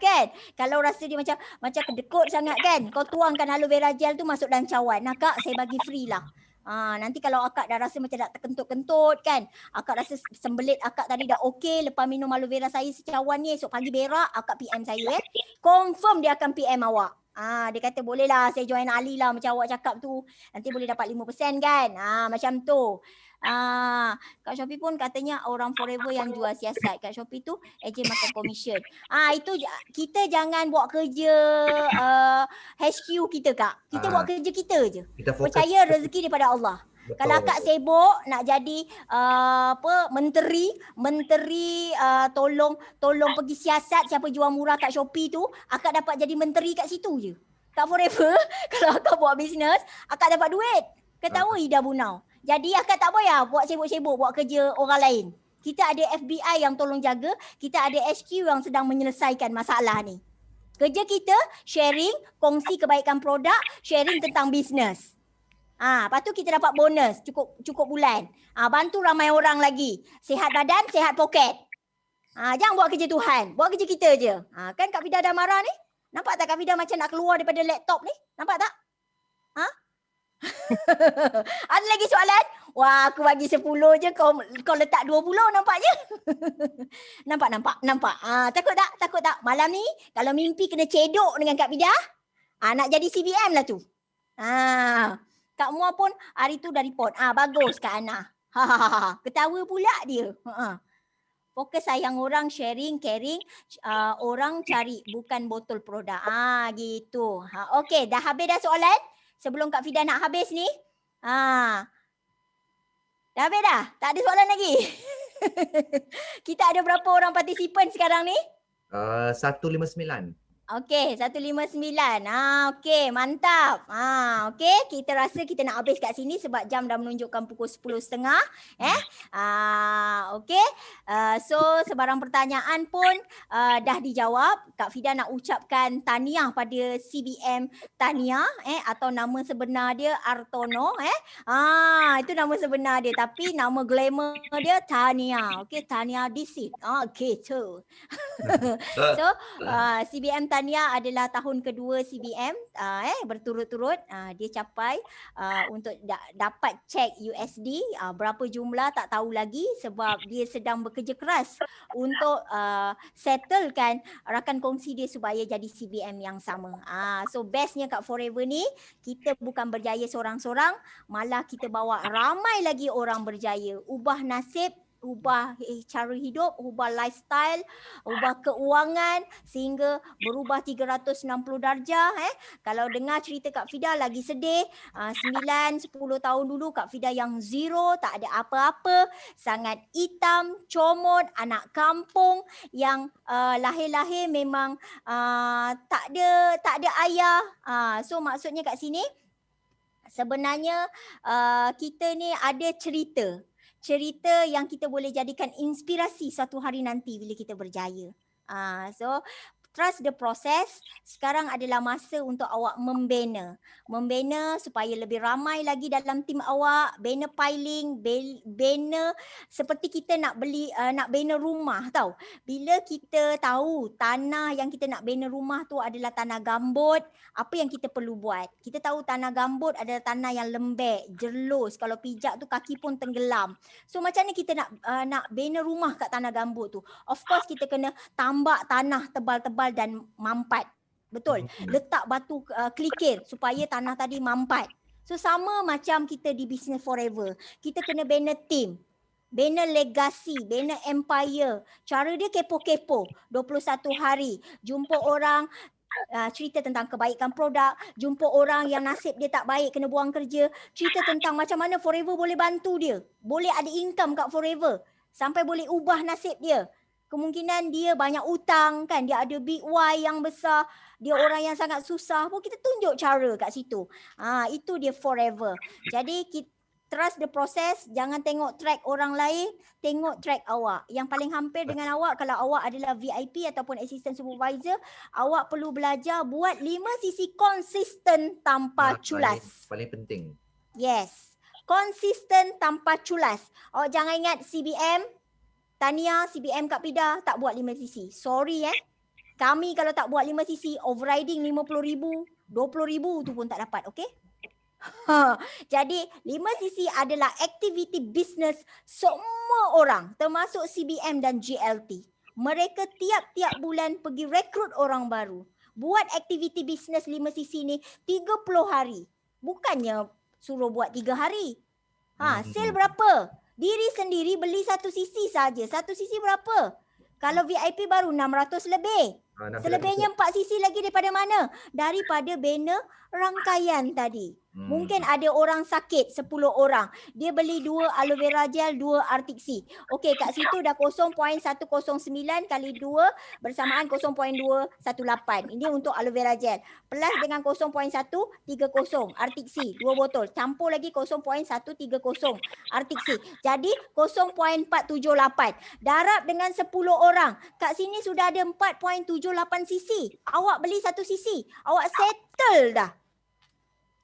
Kan? Kalau rasa dia macam kedekut sangat kan, kau tuangkan aloe vera gel tu masuk dalam cawan. Kak, saya bagi free lah. Nanti kalau akak dah rasa macam nak terkentut-kentut kan, akak rasa sembelit akak tadi dah okey, lepas minum aloe vera saya secawan ni, esok pagi berak, akak PM saya confirm dia akan PM awak. Dia kata boleh lah saya join Ali lah macam awak cakap tu. Nanti boleh dapat 5% kan. Macam tu. Kat Shopee pun katanya orang Forever yang jual siasat. Kat Shopee tu ejen makan komisen. Itu kita jangan buat kerja HQ kita kak. Kita buat kerja kita je. Percaya rezeki daripada Allah. Betul. Kalau akak sibuk nak jadi menteri tolong pergi siasat siapa jual murah kat Shopee tu, akak dapat jadi menteri kat situ je. Kat Forever kalau akak buat bisnes, akak dapat duit. Ketawa Ida Bunau. Jadi akak tak payah buat sibuk-sibuk buat kerja orang lain. Kita ada FBI yang tolong jaga, kita ada HQ yang sedang menyelesaikan masalah ni. Kerja kita sharing, kongsi kebaikan produk, sharing tentang bisnes. Lepas tu kita dapat bonus cukup bulan. Bantu ramai orang lagi. Sihat badan, sihat poket. Jangan buat kerja Tuhan, buat kerja kita je. Kan Kak Fida dah marah ni? Nampak tak Kak Fida macam nak keluar daripada laptop ni? Nampak tak? Ada lagi soalan? Wah, aku bagi 10 je, kau letak 20 nampaknya. Nampak. Takut tak? Malam ni kalau mimpi kena cedok dengan Kak Fida, nak jadi CBM lah tu. Kak Mua pun hari tu dah report. Bagus Kak Ana. Ketawa pula dia. Fokus sayang orang, sharing, caring, orang cari bukan botol produk. Gitu. Okey, dah habis dah soalan? Sebelum Kak Fida nak habis ni. Dah habis dah? Tak ada soalan lagi? Kita ada berapa orang partisipan sekarang ni? 159. Okey, 159. Okey, mantap. Okey, kita rasa kita nak habis kat sini sebab jam dah menunjukkan pukul 10.30. Okey. So sebarang pertanyaan pun dah dijawab. Kak Fida nak ucapkan tahniah pada CBM Tahniah atau nama sebenar dia Artono itu nama sebenar dia tapi nama glamour dia Tahniah. Okey, Tahniah Disit. Gitu. So CBM Tania adalah tahun kedua CBM berturut-turut dia capai untuk dapat cek USD berapa jumlah tak tahu lagi sebab dia sedang bekerja keras untuk settlekan rakan kongsi dia supaya jadi CBM yang sama. So bestnya kat Forever ni kita bukan berjaya seorang-seorang, malah kita bawa ramai lagi orang berjaya, ubah nasib, ubah cara hidup, ubah lifestyle, ubah keuangan sehingga berubah 360 darjah. Kalau dengar cerita Kak Fida lagi sedih. 9-10 tahun dulu Kak Fida yang zero, tak ada apa-apa, sangat hitam, comot, anak kampung yang lahir-lahir memang tak ada ayah. So maksudnya kat sini sebenarnya kita ni ada cerita yang kita boleh jadikan inspirasi satu hari nanti bila kita berjaya. So trust the process. Sekarang adalah masa untuk awak membina supaya lebih ramai lagi dalam tim awak, bina piling, bina seperti kita nak bina rumah tau. Bila kita tahu tanah yang kita nak bina rumah tu adalah tanah gambut, apa yang kita perlu buat? Kita tahu tanah gambut adalah tanah yang lembek, jerlus, kalau pijak tu kaki pun tenggelam. So macam mana kita nak bina rumah kat tanah gambut tu? Of course kita kena tambak tanah tebal-tebal dan mampat. Betul. Letak batu klikir supaya tanah tadi mampat. So sama macam kita di Business Forever. Kita kena bina team, bina legasi, bina empire. Cara dia kepo-kepo. 21 hari. Jumpa orang, cerita tentang kebaikan produk, jumpa orang yang nasib dia tak baik kena buang kerja, cerita tentang macam mana Forever boleh bantu dia. Boleh ada income kat Forever. Sampai boleh ubah nasib dia. Kemungkinan dia banyak utang kan, dia ada big Y yang besar, dia orang yang sangat susah pun kita tunjuk cara kat situ. Itu dia Forever. Jadi kita trust the process, jangan tengok track orang lain, tengok track awak. Yang paling hampir dengan awak, kalau awak adalah VIP ataupun assistant supervisor, awak perlu belajar buat 5 sisi konsisten tanpa culas. Paling penting. Yes. Konsisten tanpa culas. Awak jangan ingat CBM, Tania, CBM Kak Pida tak buat 5 sisi. Sorry Kami kalau tak buat 5 sisi, overriding 50,000, 20,000 tu pun tak dapat, okay? Jadi 5 sisi adalah aktiviti bisnes semua orang termasuk CBM dan GLT. Mereka tiap-tiap bulan pergi rekrut orang baru. Buat aktiviti bisnes 5 sisi ni 30 hari. Bukannya suruh buat 3 hari. Sale berapa? Diri sendiri beli 1 sisi saja. 1 sisi berapa? Kalau VIP baru 600 lebih. Selebihnya 4 sisi lagi daripada mana? Daripada bina rangkaian tadi. Mungkin ada orang sakit 10 orang. Dia beli 2 aloe vera gel, 2 Arctic Sea. Okey, kat situ dah 0.109 kali 2 bersamaan 0.218. Ini untuk aloe vera gel. Plus dengan 0.130 Arctic Sea, 2 botol. Campur lagi 0.130 Arctic Sea. Jadi 0.478. Darab dengan 10 orang. Kat sini sudah ada 4.78 sisi. Awak beli 1 sisi. Awak settle dah.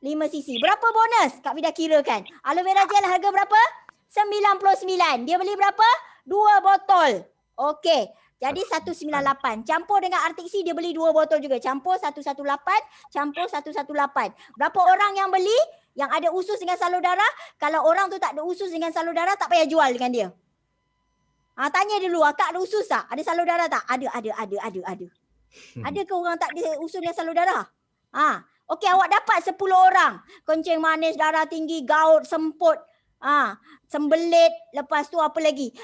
5 sisi. Berapa bonus? Kak Vida kirakan. Aloe vera gel harga berapa? 99. Dia beli berapa? 2 botol. Okey. Jadi 198. Campur dengan Arctic Sea dia beli 2 botol juga. Campur 118. Campur 118. Berapa orang yang beli? Yang ada usus dengan salur darah? Kalau orang tu tak ada usus dengan salur darah, tak payah jual dengan dia. Tanya dulu, akak ada usus tak? Ada salur darah tak? Ada. Ada ke orang tak ada usus dengan salur darah? Okey, awak dapat 10 orang. Kencing manis, darah tinggi, gout, semput, sembelit, lepas tu apa lagi?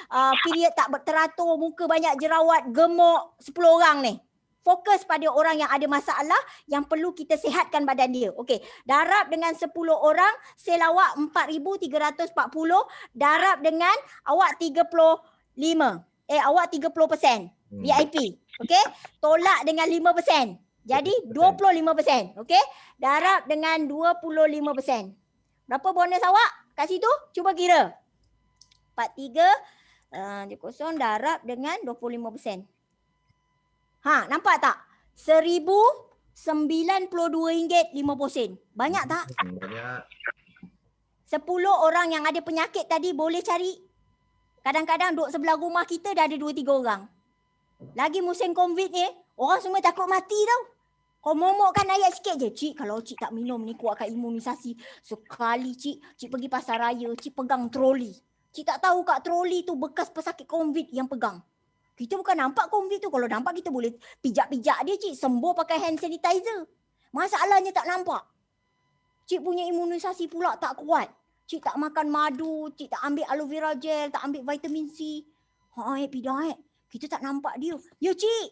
Period tak teratur, muka banyak jerawat, gemuk, 10 orang ni. Fokus pada orang yang ada masalah yang perlu kita sihatkan badan dia. Okey, darab dengan 10 orang, sel awak 4,340, darab dengan awak 35. Awak 30% VIP. Okey, tolak dengan 5%. Jadi 25%. Okey? Darab dengan 25%. Berapa bonus awak kat situ? Cuba kira. 43 darab dengan 25%. Nampak tak? RM1,092.50. Banyak tak? Banyak. 10 orang yang ada penyakit tadi boleh cari. Kadang-kadang duduk sebelah rumah kita dah ada 2-3 orang. Lagi musim COVID ni, Orang semua takut mati tau. Kau momokkan ayat sikit je. Cik, kalau cik tak minum ni kuatkan imunisasi. Sekali cik pergi pasar raya, cik pegang troli. Cik tak tahu kat troli tu bekas pesakit COVID yang pegang. Kita bukan nampak COVID tu. Kalau nampak kita boleh pijak-pijak dia cik. Sembuh pakai hand sanitizer. Masalahnya tak nampak. Cik punya imunisasi pula tak kuat. Cik tak makan madu, cik tak ambil aloe vera gel, tak ambil vitamin C. Pidah kita tak nampak dia. Ya cik.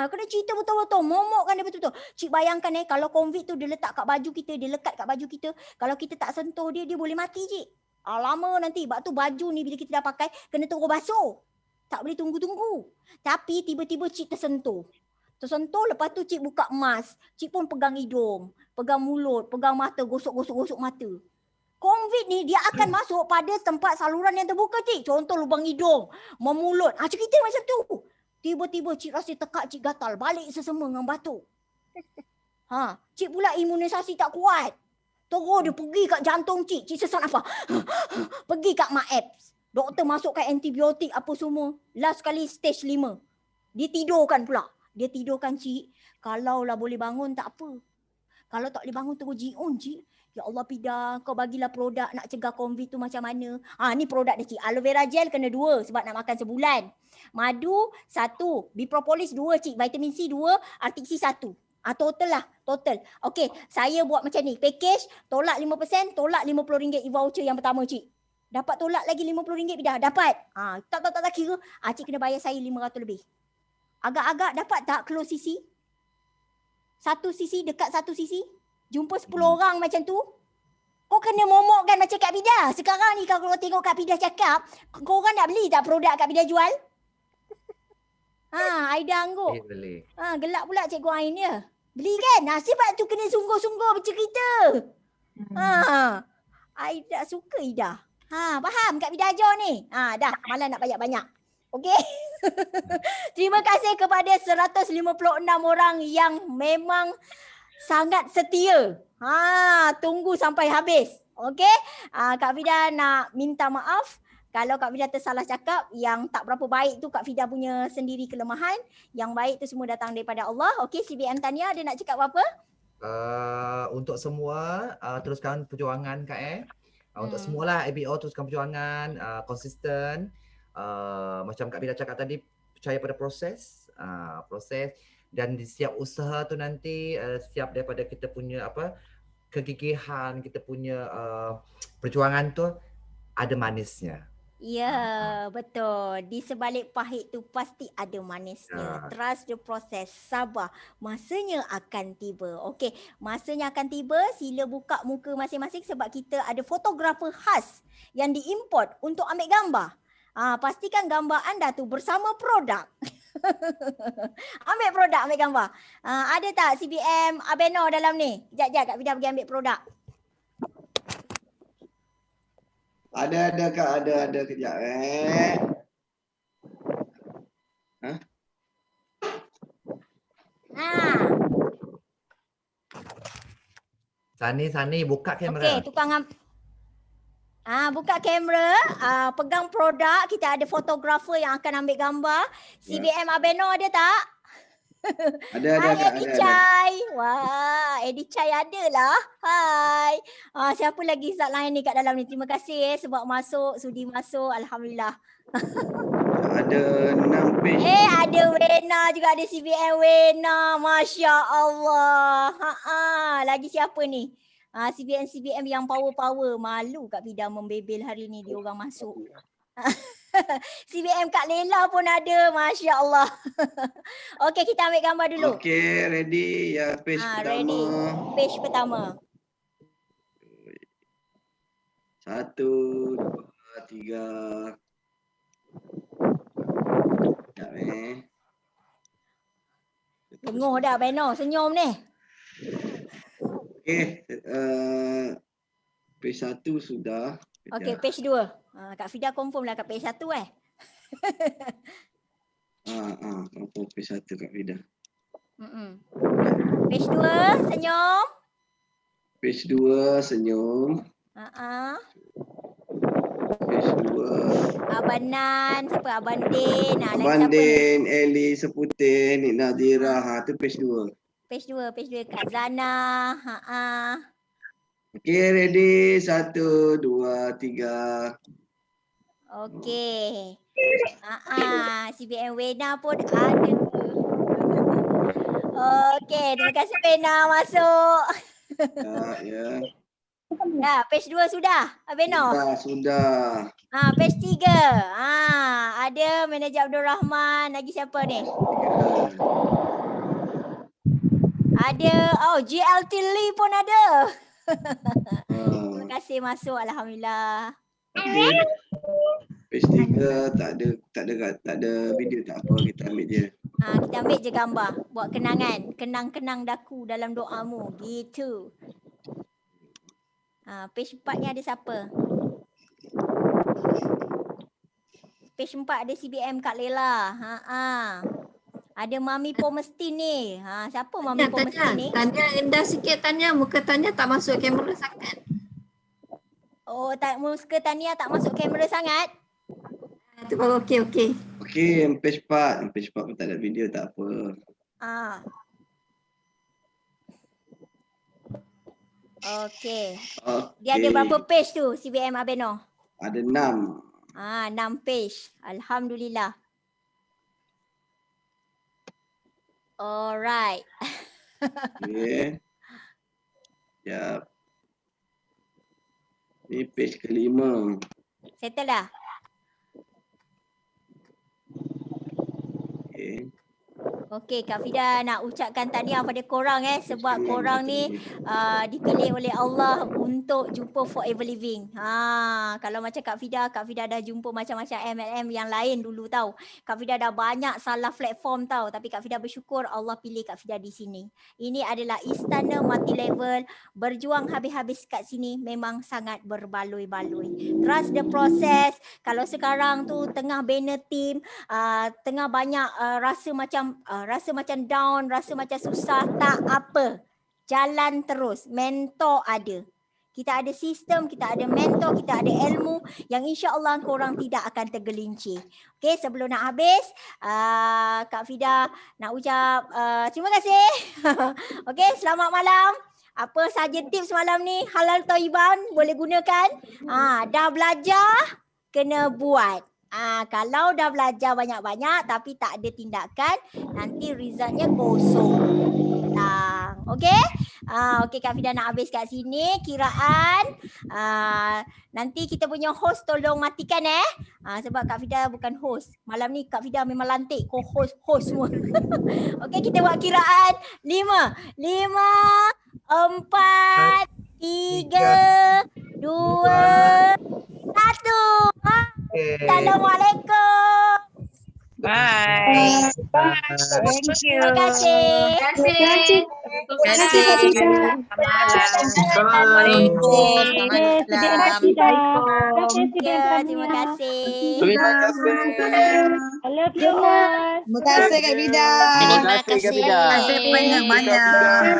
Kena cerita betul-betul. Momokkan dia betul-betul. Cik bayangkan kalau COVID tu dia letak kat baju kita, dia lekat kat baju kita. Kalau kita tak sentuh dia, dia boleh mati cik. Lama nanti. Sebab tu baju ni bila kita dah pakai, kena tunggu basuh. Tak boleh tunggu-tunggu. Tapi tiba-tiba cik tersentuh. Lepas tu cik buka mask. Cik pun pegang hidung, pegang mulut, pegang mata, gosok-gosok mata. COVID ni dia akan masuk pada tempat saluran yang terbuka cik. Contoh lubang hidung, memulut. Cerita macam tu. Tiba-tiba cik rasa tekak, cik gatal. Balik sesama dengan batuk. Cik pula imunisasi tak kuat. Terus dia pergi kat jantung cik. Cik sesak nafas. Pergi kat MAEPS. Doktor masukkan antibiotik apa semua. Last kali stage 5. Dia tidurkan pula. Dia tidurkan cik. Kalau lah boleh bangun tak apa. Kalau tak boleh bangun terus jiun cik. Ya Allah Pida, kau bagilah produk nak cegah COVID tu macam mana. Ni produk dia cik. Aloe vera gel kena 2 sebab nak makan sebulan. Madu 1. Bipropolis 2 cik. Vitamin C 2. Arctic Sea 1. Total lah. Total. Okey, saya buat macam ni. Package, tolak 5%, tolak RM50 e-voucher yang pertama cik. Dapat tolak lagi RM50 Pida. Dapat. Tak kira. Cik kena bayar saya RM500 lebih. Agak-agak dapat tak close sisi? 1 sisi dekat 1 sisi? Jumpa 10 orang macam tu. Kau kena momokkan macam Kak Pida. Sekarang ni kalau tengok Kak Pida cakap, korang nak beli tak produk Kak Pida jual? Aida angguk. Boleh. Gelak pula Cikgu Ain dia. Beli kan? Sebab tu kena sungguh-sungguh bercerita. Aida suka Ida. Faham Kak Pida ajar ni? Dah, malah nak banyak-banyak. Okey. Terima kasih kepada 156 orang yang memang sangat setia. Tunggu sampai habis. Okey. Kak Fida nak minta maaf kalau Kak Fida tersalah cakap. Yang tak berapa baik tu Kak Fida punya sendiri kelemahan. Yang baik tu semua datang daripada Allah. Okey, CBM Tania ada nak cakap apa? Untuk semua teruskan perjuangan Kak Untuk semualah ABO teruskan perjuangan, konsisten. Macam Kak Fida cakap tadi, percaya pada proses. Dan di setiap usaha tu nanti setiap daripada kita punya kegigihan, kita punya perjuangan tu ada manisnya. Ya, betul. Di sebalik pahit tu pasti ada manisnya. Trust the process. Sabar. Masanya akan tiba. Okey, masanya akan tiba. Sila buka muka masing-masing sebab kita ada fotografer khas yang diimport untuk ambil gambar. Pastikan gambar anda tu bersama produk. Ambil produk, ambil gambar. Ada tak CBM Abeno dalam ni? Sekejap, Kak Fida pergi ambil produk. Ada Kak, ada kejap Sani buka kamera. Okey, tukang buka kamera, pegang produk, kita ada fotografer yang akan ambil gambar. CBM Abeno ada tak? Ada Hai Kak, Eddie ada. Chai. Wah, Eddie Chai ada lah. Hai. Siapa lagi Ustaz lain ni kat dalam ni? Terima kasih sebab sudi masuk. Alhamdulillah. Ada 6 page. Ada Wena juga, ada CBM Wena. Masya Allah. Lagi siapa ni? CBM yang power. Malu Kak Fida membebel hari ni dia orang masuk. CBM Kak Lela pun ada. Masya Allah. Okey, kita ambil gambar dulu. Okey, ready. Ya, page pertama. Ready. Page pertama. 1, 2, 3. Sekejap Dengar dah Beno senyum ni. Okey, page 1 sudah. Okey, page 2. Kak Fida confirm lah kat page 1 Apa page 1 Kak Fida? Page 2 senyum. Page 2 senyum. Page 2. Abang Nan, siapa? Abang Din. Lagi Abang siapa ni? Din, Eli Seputin, Nik Nadira. Tu page 2. Page 2, Kak Zana. Okey, ready. 1, 2, 3. Okey. CBM Wena pun ada. Okey, terima kasih Wena masuk. Ya. Dah, page 2 sudah, Abeno. Sudah. Page 3. Ada Manager Abdul Rahman, lagi siapa ni? Ada, GLT Lee pun ada. Terima kasih masuk, alhamdulillah. Okey. Page 3 tak ada video, tak apa, kita ambil je. Kita ambil je gambar, buat kenangan, kenang-kenang daku dalam doamu, gitu. Page 4 ni ada siapa? Page 4 ada CBM Kak Lela. Ada Mami Pomestin ni. Siapa Mami Pomestin ni? Tanya rendah sikit tanya, muka tanya tak masuk kamera sangat. Oh, muka Tania tak masuk kamera sangat? Itu baru okey. Okey, page 4. Page 4 pun tak ada video, tak apa. Okey. Dia ada berapa page tu CBM Abeno? Ada 6. 6 page. Alhamdulillah. Alright. Okey. Sekejap. Ni page ke-5. Settle dah? Okey. Okey, Kak Fida nak ucapkan tahniah pada korang sebab korang ni dipilih oleh Allah untuk jumpa Forever Living. Kalau macam Kak Fida dah jumpa macam-macam MLM yang lain dulu tau. Kak Fida dah banyak salah platform tau, tapi Kak Fida bersyukur Allah pilih Kak Fida di sini. Ini adalah istana multi level, berjuang habis-habis kat sini memang sangat berbaloi-baloi. Trust the process. Kalau sekarang tu tengah banner team, tengah banyak rasa macam down, rasa macam susah, tak apa. Jalan terus. Mentor ada. Kita ada sistem, kita ada mentor, kita ada ilmu yang insya-Allah korang tidak akan tergelincir. Okey, sebelum nak habis, Kak Fida nak ucap terima kasih. Okey, selamat malam. Apa saja tips malam ni halal thayyiban boleh gunakan. Dah belajar kena buat. Kalau dah belajar banyak-banyak tapi tak ada tindakan, nanti resultnya kosong. Okey? Okey, Kak Fida nak habis kat sini kiraan. Nanti kita punya host tolong matikan sebab Kak Fida bukan host. Malam ni Kak Fida memang lantik host semua. Okey, kita buat kiraan 5, 4, 3, 2, 1. Assalamualaikum. Bye. Thank you. Terima kasih. Assalamualaikum. Terima kasih. I love you all. Terima kasih Kak Vida. Terima kasih. Banyak-banyak.